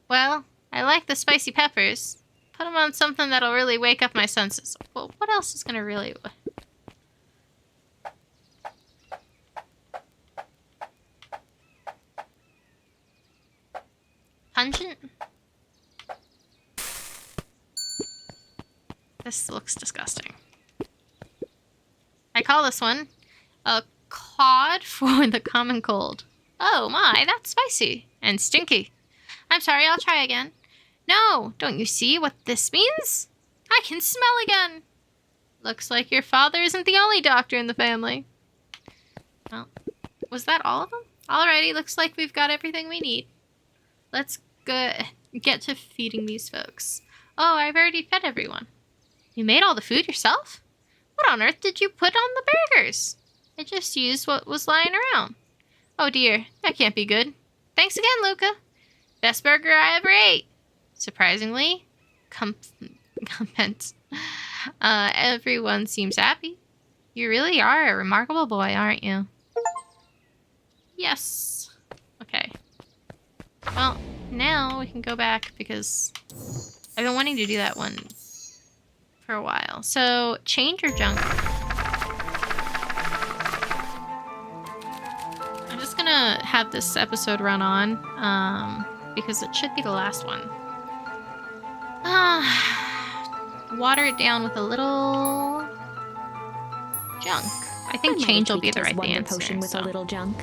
Well, I like the spicy peppers. Put them on something that'll really wake up my senses. Well, what else is gonna really... Pungent? This looks disgusting. I call this one a cod for the common cold. Oh my, that's spicy and stinky. I'm sorry, I'll try again. No, don't you see what this means? I can smell again. Looks like your father isn't the only doctor in the family. Well, was that all of them? Alrighty, looks like we've got everything we need. Let's get to feeding these folks. Oh, I've already fed everyone. You made all the food yourself? What on earth did you put on the burgers? I just used what was lying around. Oh dear, that can't be good. Thanks again, Luca. Best burger I ever ate. Surprisingly, comments. Everyone seems happy. You really are a remarkable boy, aren't you? Yes. Okay. Well, now we can go back because I've been wanting to do that one for a while. So, change your junk. I'm just gonna have this episode run on, because it should be the last one. Water it down with a little junk. I think might have change will be tweaked the his right wonder answer. potion with So. a little junk.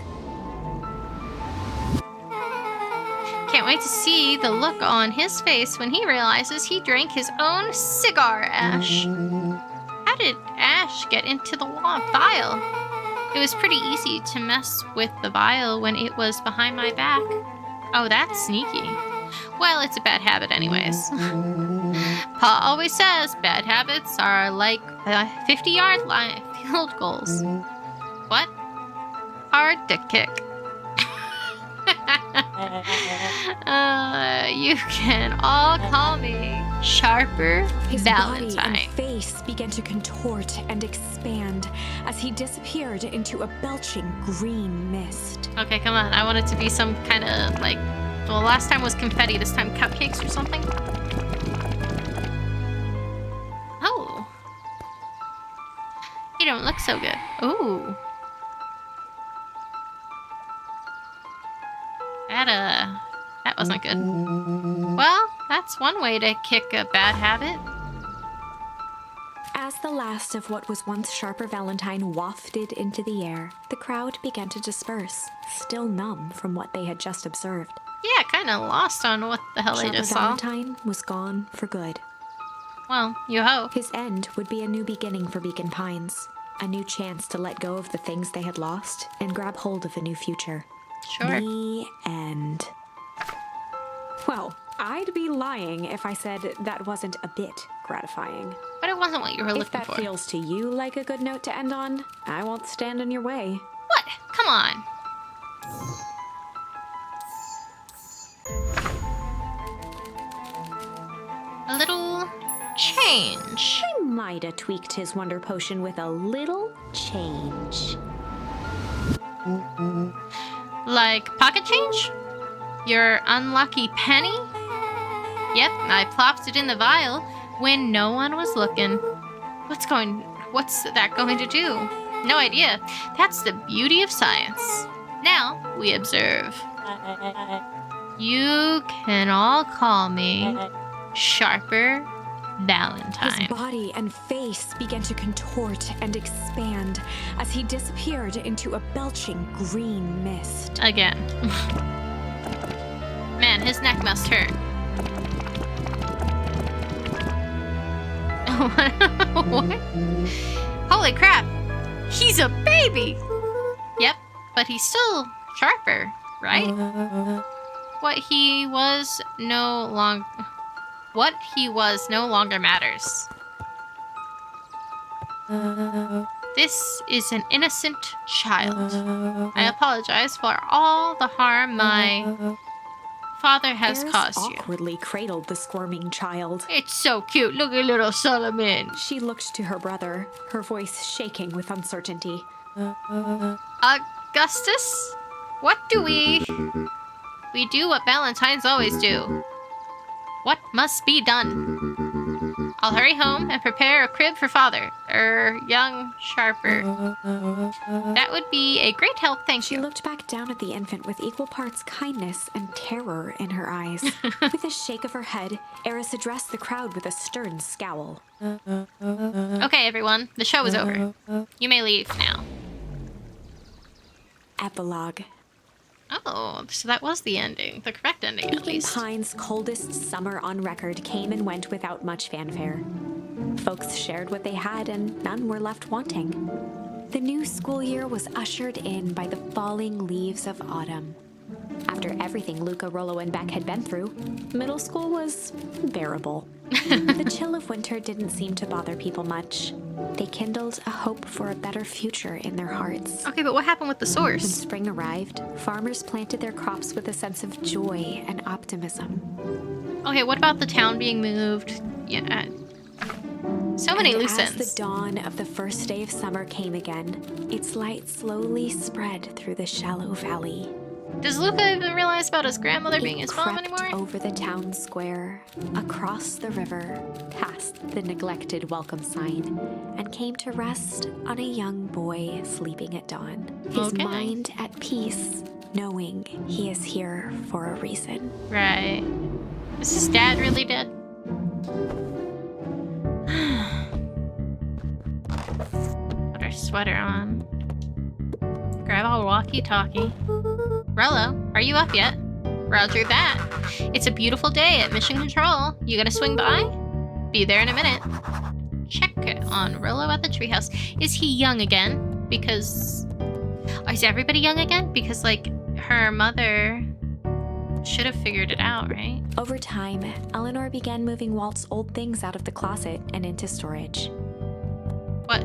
Can't wait to see the look on his face when he realizes he drank his own cigar ash. How did ash get into the vial? It was pretty easy to mess with the vial when it was behind my back. Oh, that's sneaky. Well, it's a bad habit anyways. Pa always says bad habits are like 50-yard line field goals. What? Hard to kick. You can all call me Sharper His Valentine. body and face began to contort and expand as he disappeared into a belching green mist. Okay, come on. I want it to be some kind of like... Well, last time was confetti. This time cupcakes or something. Oh. You don't look so good. Ooh. That wasn't good. Well, that's one way to kick a bad habit. As the last of what was once Sharper Valentine wafted into the air, the crowd began to disperse, still numb from what they had just observed. Yeah, kind of lost on what the hell they Sharper just saw. Valentine was gone for good. Well, you hope. His end would be a new beginning for Beacon Pines, a new chance to let go of the things they had lost and grab hold of a new future. Sure. The end. Well, I'd be lying if I said that wasn't a bit gratifying. But it wasn't what you were If looking that for. feels to you like a good note to end on, I won't stand in your way. What? Come on. A little change. I might have tweaked his wonder potion with a little change. Like pocket change? Your unlucky penny? Yep, I plopped it in the vial when no one was looking. What's that going to do? No idea. That's the beauty of science. Now we observe. You can all call me Sharper Valentine. His body and face began to contort and expand as he disappeared into a belching green mist. Again. Man, his neck must hurt. What? Holy crap! He's a baby! Yep, but he's still Sharper, right? What he was no longer matters. This is an innocent child. I apologize for all the harm my father has Eris caused you. awkwardly cradled the squirming child. It's so cute. Look at little Solomon. She looked to her brother, her voice shaking with uncertainty. Augustus? What do we do what Valentines always do. What must be done? I'll hurry home and prepare a crib for father, young Sharper. That would be a great help, thank She you. looked back down at the infant with equal parts kindness and terror in her eyes. With a shake of her head, Eris addressed the crowd with a stern scowl. Okay, everyone, the show is over. You may leave now. Epilogue. Oh, so that was the ending. The correct ending, at Beacon least. Pines' coldest summer on record came and went without much fanfare. Folks shared what they had, and none were left wanting. The new school year was ushered in by the falling leaves of autumn. After everything Luca, Rollo, and Beck had been through, middle school was bearable. The chill of winter didn't seem to bother people much. They kindled a hope for a better future in their hearts. Okay, but what happened with the When source? spring arrived, farmers planted their crops with a sense of joy and optimism. Okay, what about the town being moved? Yeah. So many And loose as ends. the dawn of the first day of summer came again, its light slowly spread through the shallow valley. Does Luca even realize about his grandmother being his mom crept anymore? over the town square, across the river, past the neglected welcome sign, and came to rest on a young boy sleeping at dawn. His Okay. mind at peace, knowing he is here for a reason. Right. Is his dad really dead? Put her sweater on. Grab a walkie-talkie. Rello, are you up yet? Roger that. It's a beautiful day at Mission Control. You gonna swing by? Be there in a minute. Check on Rello at the treehouse. Is he young again? Because... Oh, is everybody young again? Because, like, her mother should have figured it out, right? Over time, Eleanor began moving Walt's old things out of the closet and into storage. What?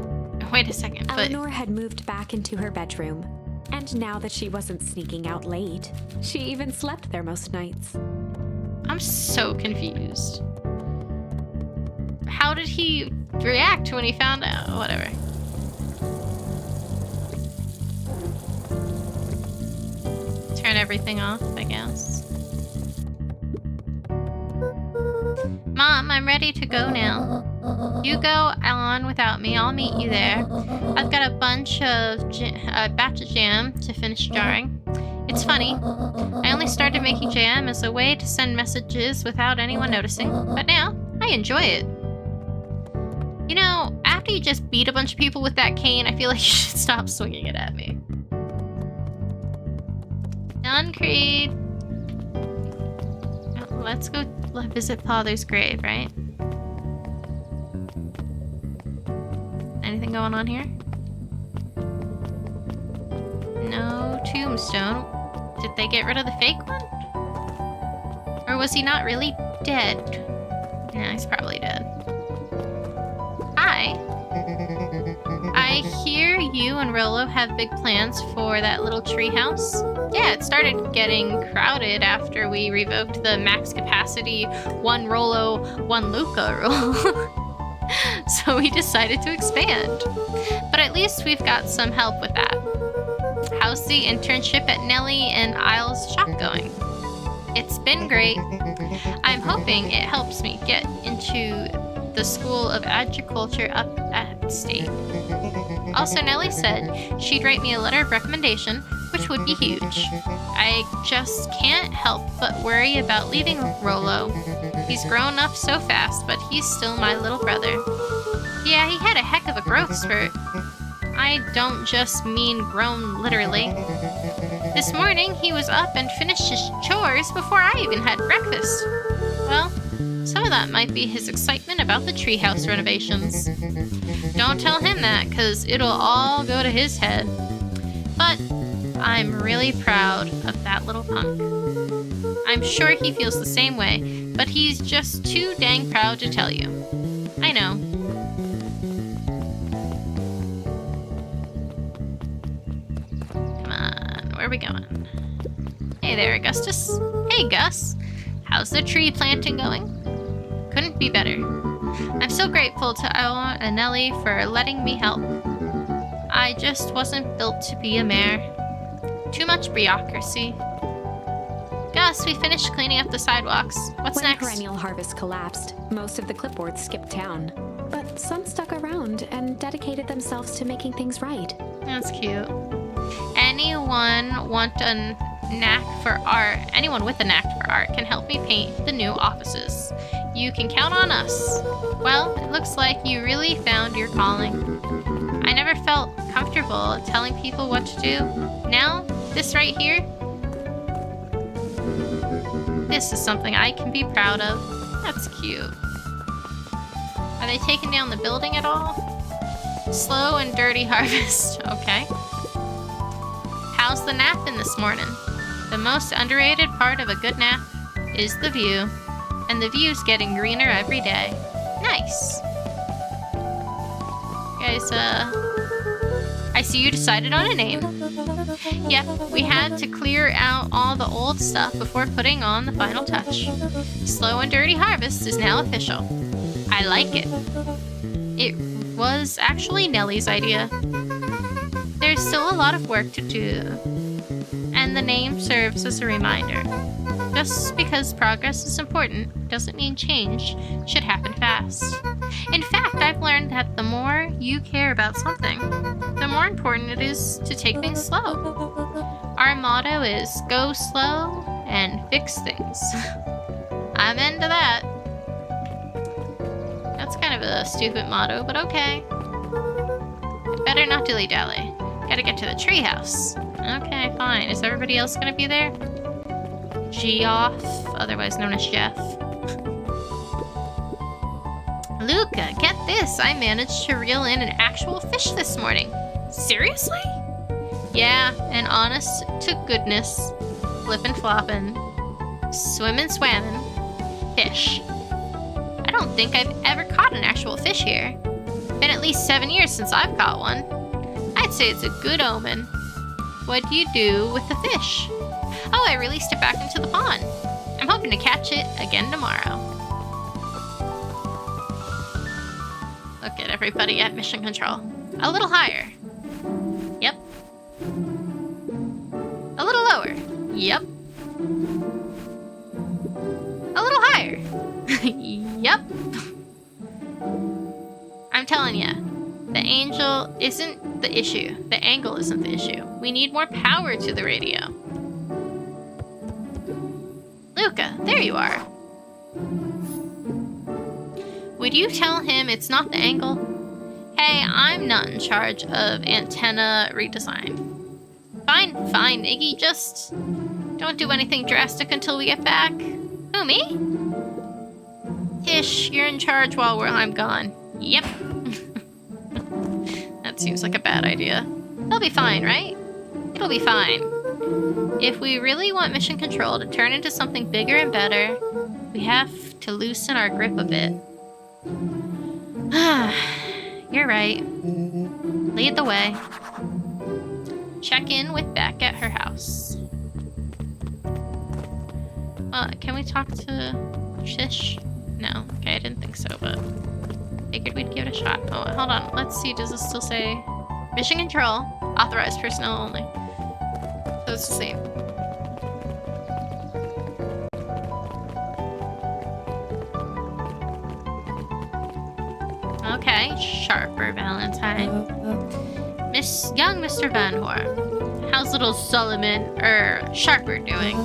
Wait a second, but... Eleanor had moved back into her bedroom, and now that she wasn't sneaking out late, she even slept there most nights. I'm so confused. How did he react when he found out? Whatever. Turn everything off, I guess. Mom, I'm ready to go now. You go on without me. I'll meet you there. I've got a batch of jam to finish jarring. It's funny. I only started making jam as a way to send messages without anyone noticing, but now I enjoy it. You know, after you just beat a bunch of people with that cane, I feel like you should stop swinging it at me. Done, Creed. Let's go visit Father's grave, right? Anything going on here? No tombstone. Did they get rid of the fake one? Or was he not really dead? Nah, he's probably dead. Hi. I hear you and Rollo have big plans for that little treehouse. Yeah, it started getting crowded after we revoked the max capacity 1 Rollo, 1 Luca rule. So we decided to expand. But at least we've got some help with that. How's the internship at Nellie and Isle's shop going? It's been great. I'm hoping it helps me get into the School of Agriculture up at State. Also, Nellie said she'd write me a letter of recommendation, which would be huge. I just can't help but worry about leaving Rollo. He's grown up so fast, but he's still my little brother. Yeah, he had a heck of a growth spurt. I don't just mean grown literally. This morning, he was up and finished his chores before I even had breakfast. Well, some of that might be his excitement about the treehouse renovations. Don't tell him that, because it'll all go to his head. But I'm really proud of that little punk. I'm sure he feels the same way, but he's just too dang proud to tell you. I know. Come on, where are we going? Hey there, Augustus. Hey, Gus. How's the tree planting going? Couldn't be better. I'm so grateful to Ella and Nellie for letting me help. I just wasn't built to be a mayor. Too much bureaucracy. Gus, we finished cleaning up the sidewalks. What's When next? Perennial Harvest collapsed, most of the clipboards skipped town. But some stuck around and dedicated themselves to making things right. That's cute. Anyone want a knack for art? Anyone with a knack for art can help me paint the new offices. You can count on us. Well, it looks like you really found your calling. I never felt comfortable telling people what to do. Now, this right here, this is something I can be proud of. That's cute. Are they taking down the building at all? Slow and dirty harvest. Okay. How's the napping this morning? The most underrated part of a good nap is the view. And the view's getting greener every day. Nice. Guys, I see you decided on a name. Yep, we had to clear out all the old stuff before putting on the final touch. Slow and Dirty Harvest is now official. I like it. It was actually Nellie's idea. There's There's still a lot of work to do, and the name serves as a reminder. Just because progress is important doesn't mean change should happen fast. In fact, I've learned that the more you care about something, the more important it is to take things slow. Our motto is go slow and fix things. I'm into that. That's kind of a stupid motto, but okay. Better not dilly-dally. Gotta get to the treehouse. Okay, fine. Is everybody else gonna be there? Geoff, otherwise known as Jeff. Luca, get this! I managed to reel in an actual fish this morning. Seriously? Yeah, an honest to goodness, flippin' floppin', swimmin' swammin' fish. I don't think I've ever caught an actual fish here. Been at least 7 years since I've caught one. I'd say it's a good omen. What do you do with the fish? Oh, I released it back into the pond. I'm hoping to catch it again tomorrow. Look at everybody at mission control. A little higher. Yep. A little lower. Yep. A little higher. Yep. I'm telling ya, the angel isn't the issue. The angle isn't the issue. We need more power to the radio. Luca, there you are. Would you tell him it's not the angle? Hey, I'm not in charge of antenna redesign. Fine, Iggy, just don't do anything drastic until we get back. Who, me? Tish, you're in charge while I'm gone. Yep. That seems like a bad idea. They'll be fine, right? It'll be fine. If we really want mission control to turn into something bigger and better, we have to loosen our grip a bit. You're right. Lead the way. Check in with Beck at her house. Can we talk to Shish? No. Okay, I didn't think so, but figured we'd give it a shot. Oh, hold on. Let's see. Does this still say mission control? Authorized personnel only. So it's the same. Okay, Sharper Valentine. Young Mr. Van Hoor. How's little Sharper doing?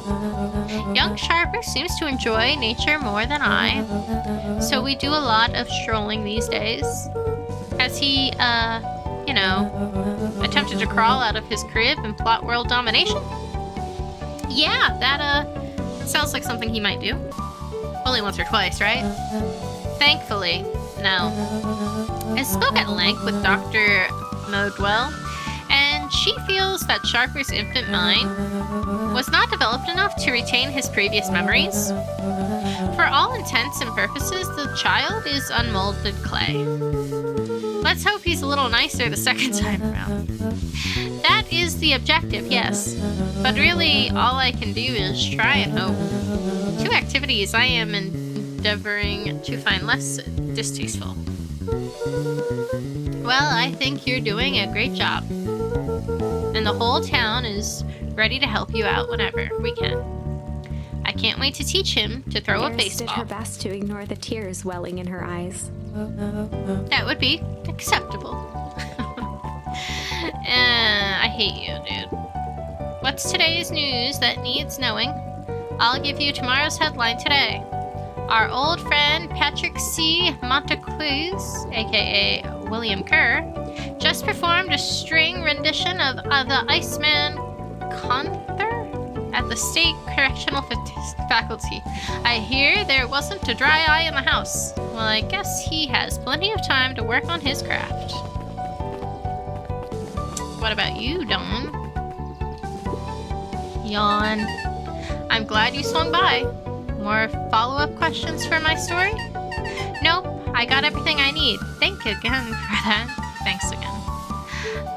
Young Sharper seems to enjoy nature more than I, so we do a lot of strolling these days. Has he, attempted to crawl out of his crib and plot world domination? Yeah, that, sounds like something he might do. Only once or twice, right? Thankfully, no. I spoke at length with Dr. Modwell, and she feels that Sharper's infant mind was not developed enough to retain his previous memories. For all intents and purposes, the child is unmolded clay. Let's hope he's a little nicer the second time around. That is the objective, yes. But really, all I can do is try and hope. 2 activities I am endeavoring to find less distasteful. Well, I think you're doing a great job. And the whole town is ready to help you out whenever we can. I can't wait to teach him to throw a Eris baseball. did her best to ignore the tears welling in her eyes. That would be acceptable. I hate you, dude. What's today's news that needs knowing? I'll give you tomorrow's headline today. Our old friend Patrick C. Montecluz, aka William Kerr, just performed a string rendition of the Iceman Conther at the State Correctional Faculty. I hear there wasn't a dry eye in the house. Well, I guess he has plenty of time to work on his craft. What about you, Dawn? Yawn. I'm glad you swung by. More follow-up questions for my story? Nope, I got everything I need. Thank you again for that. Thanks again.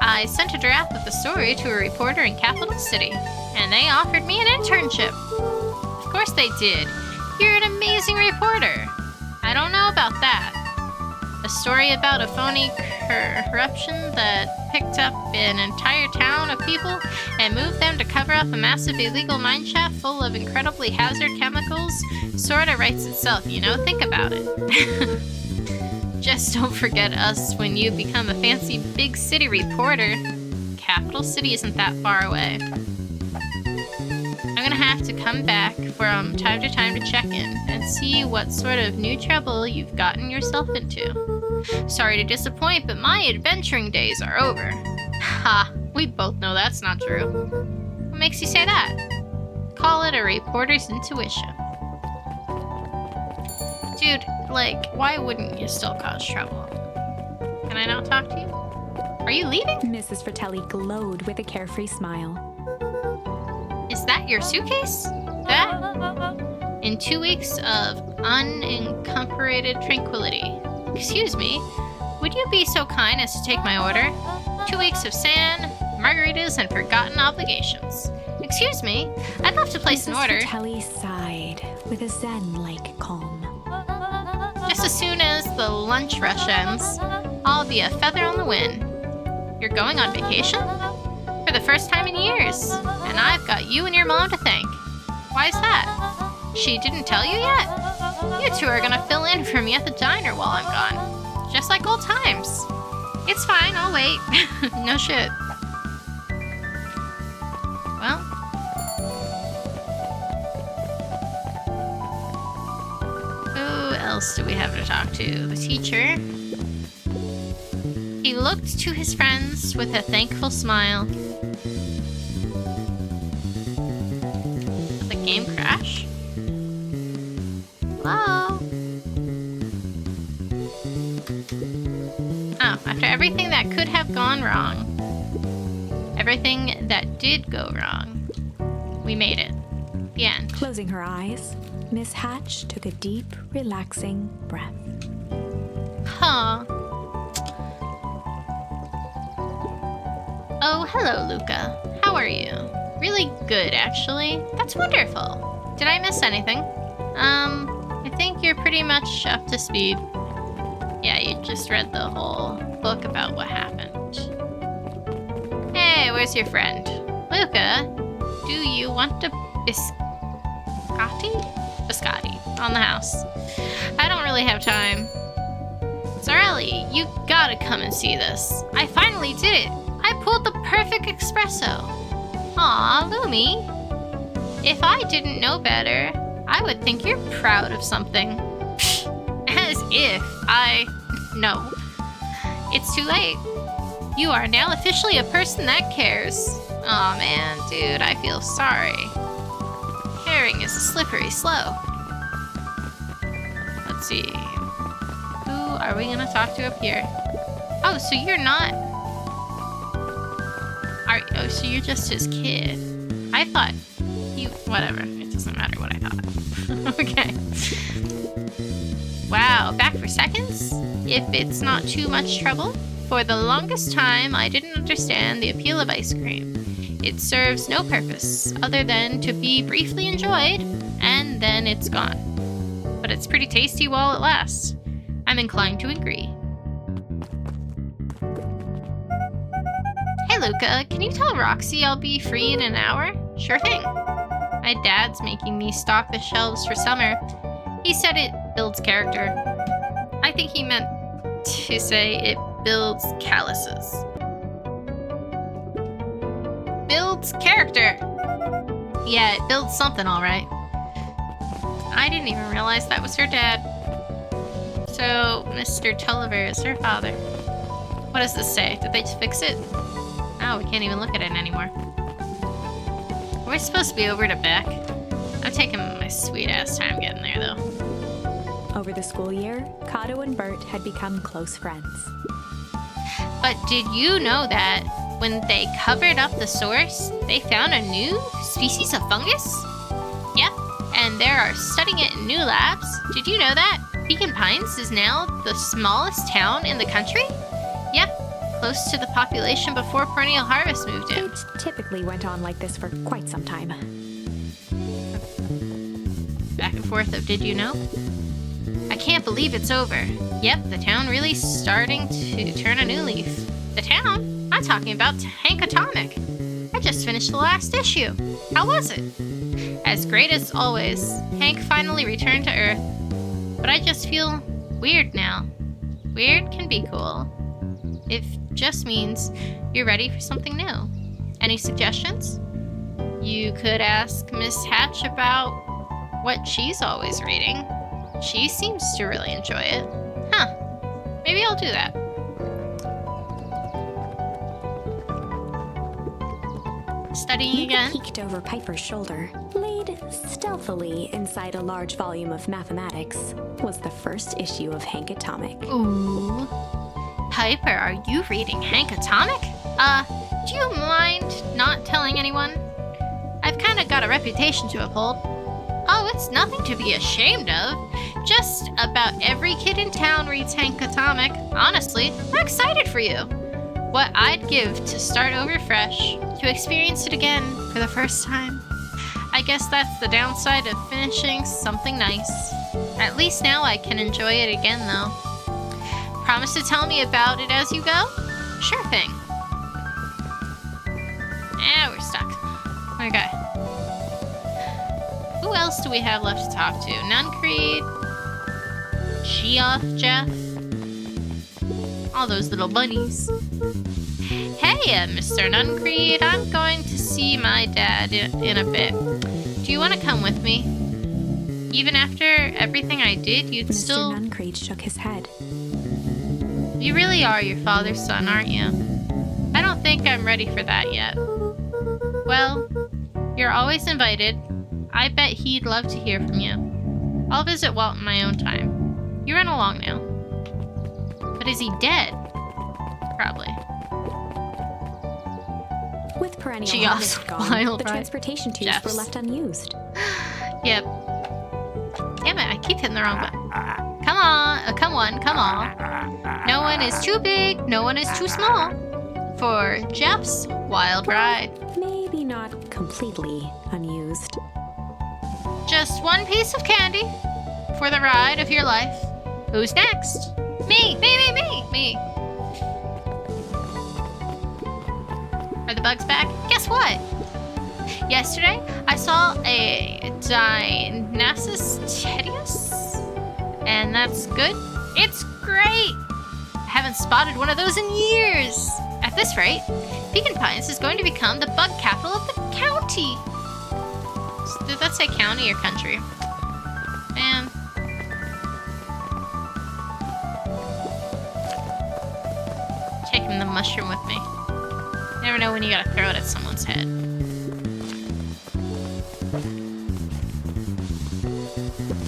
I sent a draft of the story to a reporter in Capital City, and they offered me an internship. Of course they did. You're an amazing reporter. I don't know about that. A story about a phony corruption that picked up an entire town of people and moved them to cover up a massive illegal mine shaft full of incredibly hazard chemicals sorta writes itself, you know? Think about it. Just don't forget us when you become a fancy big city reporter. Capital City isn't that far away. I'm gonna have to come back from time to time to check in and see what sort of new trouble you've gotten yourself into. Sorry to disappoint, but my adventuring days are over. Ha, we both know that's not true. What makes you say that? Call it a reporter's intuition. Dude, like, why wouldn't you still cause trouble? Can I not talk to you? Are you leaving? Mrs. Fratelli glowed with a carefree smile. Is that your suitcase? That? In 2 weeks of unencumbered tranquility. Excuse me, would you be so kind as to take my order? 2 weeks of sand, margaritas, and forgotten obligations. Excuse me, I'd love to place an order. Mrs. Fratelli sighed with a zen-like calm. Just as soon as the lunch rush ends, I'll be a feather on the wind. You're going on vacation? For the first time in years, and I've got you and your mom to thank. Why's that? She didn't tell you yet? You two are gonna fill in for me at the diner while I'm gone. Just like old times. It's fine, I'll wait. No shit. Well. Who else do we have to talk to? The teacher. He looked to his friends with a thankful smile. Did the game crash? Hello? Oh, after everything that could have gone wrong. Everything that did go wrong. We made it. The end. Closing her eyes, Miss Hatch took a deep, relaxing breath. Huh. Oh, hello, Luca. How are you? Really good, actually. That's wonderful. Did I miss anything? I think you're pretty much up to speed. Yeah, you just read the whole book about what happened. Hey, where's your friend? Luca, do you want a biscotti? Biscotti on the house. I don't really have time. Zarelli, you gotta come and see this. I finally did it. I pulled the perfect espresso. Aw, Lumi. If I didn't know better, I would think you're proud of something. As if I know. It's too late. You are now officially a person that cares. Aw, man, dude, I feel sorry. Caring is a slippery slope. Let's see. Who are we gonna talk to up here? Oh, so you're not... Oh, so you're just his kid. I thought you... Whatever. It doesn't matter what I thought. Okay. Wow, back for seconds? If it's not too much trouble. For the longest time, I didn't understand the appeal of ice cream. It serves no purpose other than to be briefly enjoyed, and then it's gone. But it's pretty tasty while it lasts. I'm inclined to agree. Hey Luca, can you tell Roxy I'll be free in an hour? Sure thing. My dad's making me stock the shelves for summer. He said it builds character. I think he meant to say it builds calluses. Builds character. Yeah, it builds something, all right. I didn't even realize that was her dad. So, Mr. Tulliver is her father. What does this say? Did they fix it? Oh, we can't even look at it anymore. We're supposed to be over to Beck. I'm taking my sweet-ass time getting there, though. Over the school year, Kato and Bert had become close friends. But did you know that when they covered up the source, they found a new species of fungus? Yep, and they are studying it in new labs. Did you know that? Beacon Pines is now the smallest town in the country? Yep, close to the population before Perennial Harvest moved in. It typically went on like this for quite some time. Back and forth of did you know? I can't believe it's over. Yep, the town really starting to turn a new leaf. The town? I I'm talking about Hank Atomic. I just finished the last issue. How was it? As great as always. Hank finally returned to Earth. But I just feel weird now. Weird can be cool. It just means you're ready for something new. Any suggestions? You could ask Miss Hatch about what she's always reading. She seems to really enjoy it. Huh. Maybe I'll do that. Studying again? Peeked over Piper's shoulder, laid stealthily inside a large volume of mathematics, was the first issue of Hank Atomic. Ooh. Piper, are you reading Hank Atomic? Do you mind not telling anyone? I've kinda got a reputation to uphold. Oh, it's nothing to be ashamed of. Just about every kid in town reads Hank Atomic. Honestly, I'm excited for you. What I'd give to start over fresh, to experience it again for the first time. I guess that's the downside of finishing something nice. At least now I can enjoy it again, though. Promise to tell me about it as you go? Sure thing. Yeah, we're stuck. Okay. Who else do we have left to talk to? Nuncreed, Geoff, Jeff, all those little bunnies. Hey, Mr. Nuncreed, I'm going to see my dad in a bit. Do you want to come with me? Even after everything I did, you'd still... Mr. Nuncreed shook his head. You really are your father's son, aren't you? I don't think I'm ready for that yet. Well, you're always invited. I bet he'd love to hear from you. I'll visit Walt in my own time. You run along now. But is he dead? Probably. With perennial Geoff's harvest gone, wild the ride. transportation tubes Jeff's. were left unused. Yep. Damn it, I keep hitting the wrong button. Come on, come on, come on. No one is too big, no one is too small for Jeff's wild ride. Maybe not completely unused. Just one piece of candy for the ride of your life. Who's next? Me! Me! Are the bugs back? Guess what? Yesterday, I saw a Dinasus tedius, and that's good. It's great! I haven't spotted one of those in years. At this rate, Pecan Pines is going to become the bug capital of the county. Did that say county or country? Man. Taking the mushroom with me. Never know when you gotta throw it at someone's head.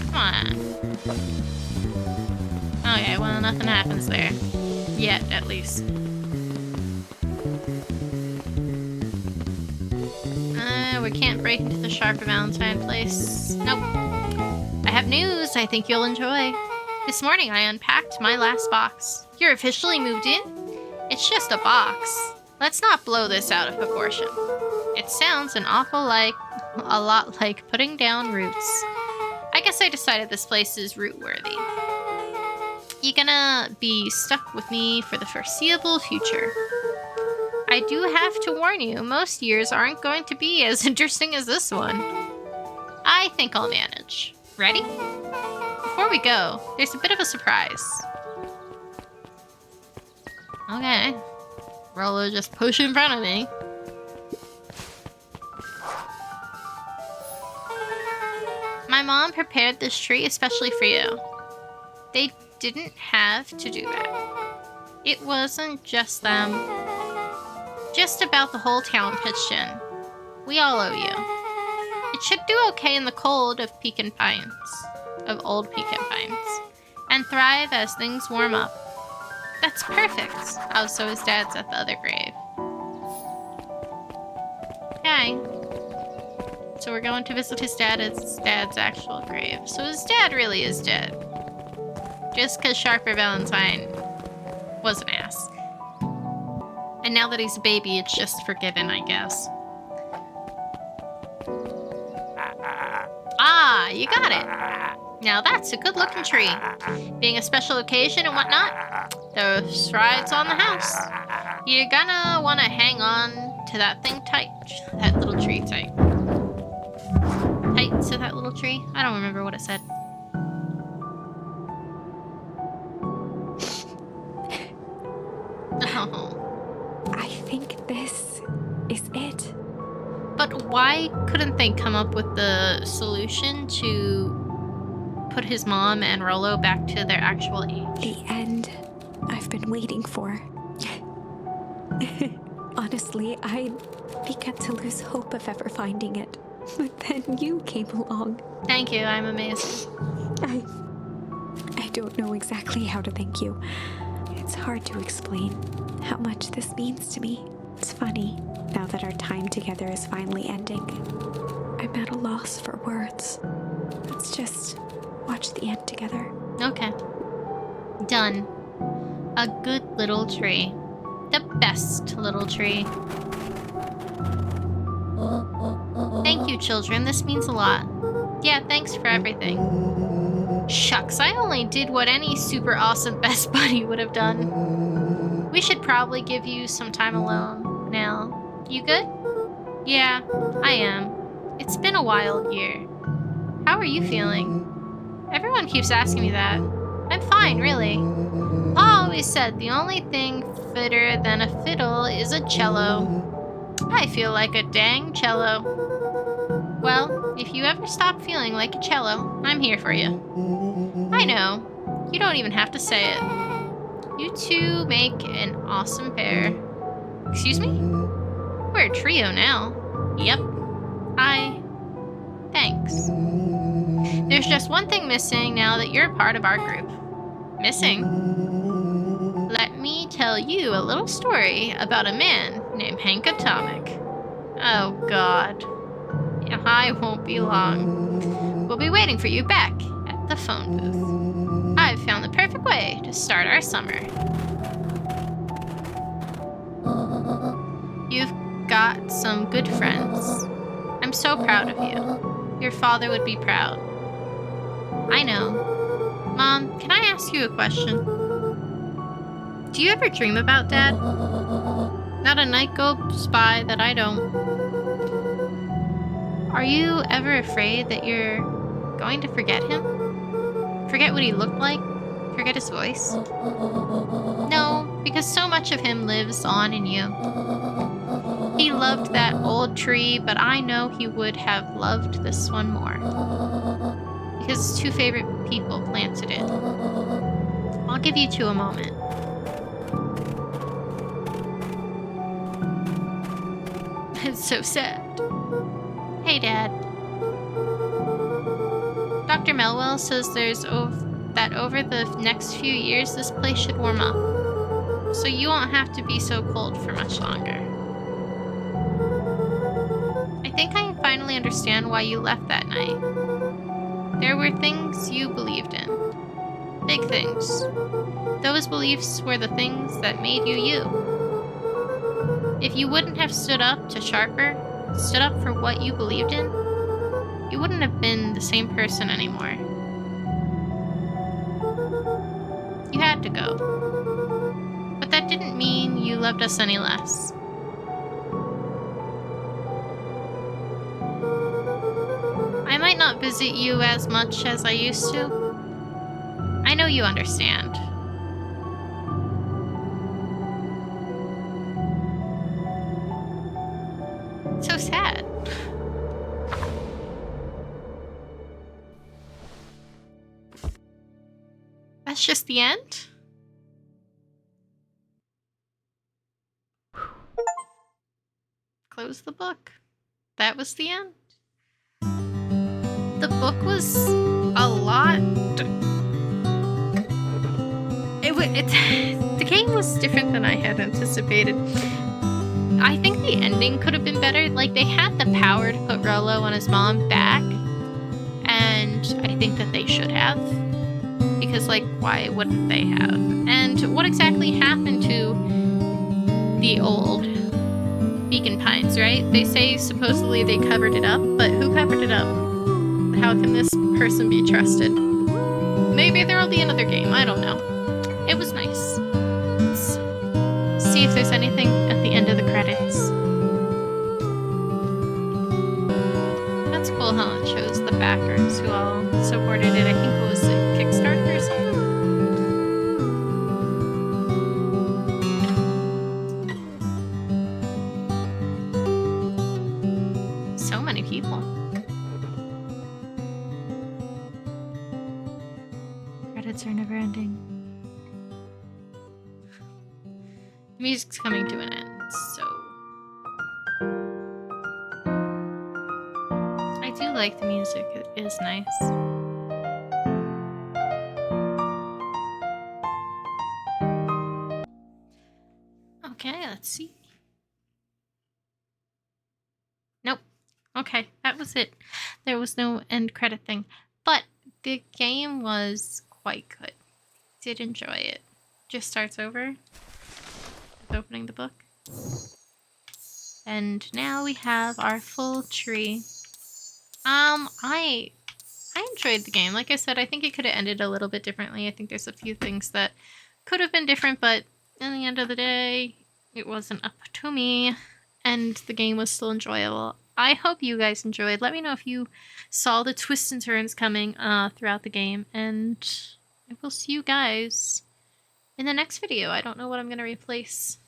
Come on. Okay, well, nothing happens there. Yet, at least. We can't break into the Sharper Valentine place. Nope. I have news I think you'll enjoy. This morning I unpacked my last box. You're officially moved in? It's just a box. Let's not blow this out of proportion. It sounds a lot like putting down roots. I guess I decided this place is root-worthy. You're gonna be stuck with me for the foreseeable future. I do have to warn you, most years aren't going to be as interesting as this one. I think I'll manage. Ready? Before we go, there's a bit of a surprise. Okay. Rolo just pushed in front of me. My mom prepared this tree especially for you. They didn't have to do that. It wasn't just them. Just about the whole town pitched in. We all owe you. It should do okay in the cold of Pecan Pines, of old Pecan Pines, and thrive as things warm up. That's perfect. Oh, so his dad's at the other grave. Okay. So we're going to visit his dad at his dad's actual grave. So his dad really is dead. Just because Sharper Valentine was an ass. And now that he's a baby, it's just forgiven, I guess. Ah, you got it. Now that's a good-looking tree. Being a special occasion and whatnot, those rides on the house. You're gonna want to hang on to that thing tight. That little tree tight. Tight to that little tree? I don't remember what it said. Oh. I think this is it. But why couldn't they come up with the solution to put his mom and Rollo back to their actual age? The end I've been waiting for. Honestly, I began to lose hope of ever finding it. But then you came along. Thank you, I'm amazing. I don't know exactly how to thank you. It's hard to explain how much this means to me. It's funny, now that our time together is finally ending. I'm at a loss for words. Let's just watch the end together. Okay. Done. A good little tree. The best little tree. Thank you, children. This means a lot. Yeah, thanks for everything. Shucks, I only did what any super awesome best buddy would have done. We should probably give you some time alone now. You good? Yeah, I am. It's been a wild year. How are you feeling? Everyone keeps asking me that. I'm fine, really. Pa always said the only thing fitter than a fiddle is a cello. I feel like a dang cello. Well, if you ever stop feeling like a cello, I'm here for you. I know. You don't even have to say it. You two make an awesome pair. Excuse me? We're a trio now. Yep. Thanks. There's just one thing missing now that you're part of our group. Missing? Let me tell you a little story about a man named Hank Atomic. Oh, God. I won't be long. We'll be waiting for you back at the phone booth. I've found the perfect way to start our summer. You've got some good friends. I'm so proud of you. Your father would be proud. I know. Mom, can I ask you a question? Do you ever dream about Dad? Not a night goes by that I don't. Are you ever afraid that you're going to forget him? Forget what he looked like? Forget his voice? No, because so much of him lives on in you. He loved that old tree, but I know he would have loved this one more. Because his two favorite people planted it. I'll give you two a moment. It's so sad. Hey, Dad. Dr. Melwell says that over the next few years this place should warm up. So you won't have to be so cold for much longer. I think I finally understand why you left that night. There were things you believed in. Big things. Those beliefs were the things that made you you. If you wouldn't have stood up to Sharper, stood up for what you believed in, you wouldn't have been the same person anymore. You had to go. But that didn't mean you loved us any less. I might not visit you as much as I used to. I know you understand. So sad. That's just the end? Close the book. That was the end. The book was a lot. The game was different than I had anticipated. I think the ending could have been better. Like, they had the power to put Rollo and his mom back, and I think that they should have. Because, like, why wouldn't they have? And what exactly happened to the old Beacon Pines, right? They say supposedly they covered it up, but who covered it up? How can this person be trusted? Maybe there'll be another game, I don't know. It was nice. Let's see see if there's anything at the end of the credits. That's cool how it shows the backers who all supported it. I think it was a Kickstarter or something. So many people. Credits are never ending. The music's coming to an end, so I do like the music. It is nice. Okay, let's see. Nope. Okay, that was it. There was no end credit thing. But the game was quite good. Did enjoy it. Just starts over with opening the book. And now we have our full tree. I enjoyed the game. Like I said, I think it could have ended a little bit differently. I think there's a few things that could have been different, but in the end of the day, it wasn't up to me, and the game was still enjoyable. I hope you guys enjoyed. Let me know if you saw the twists and turns coming throughout the game, and I will see you guys in the next video. I don't know what I'm going to replace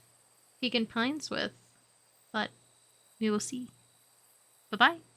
Pecan Pines with, but we will see. Bye-bye.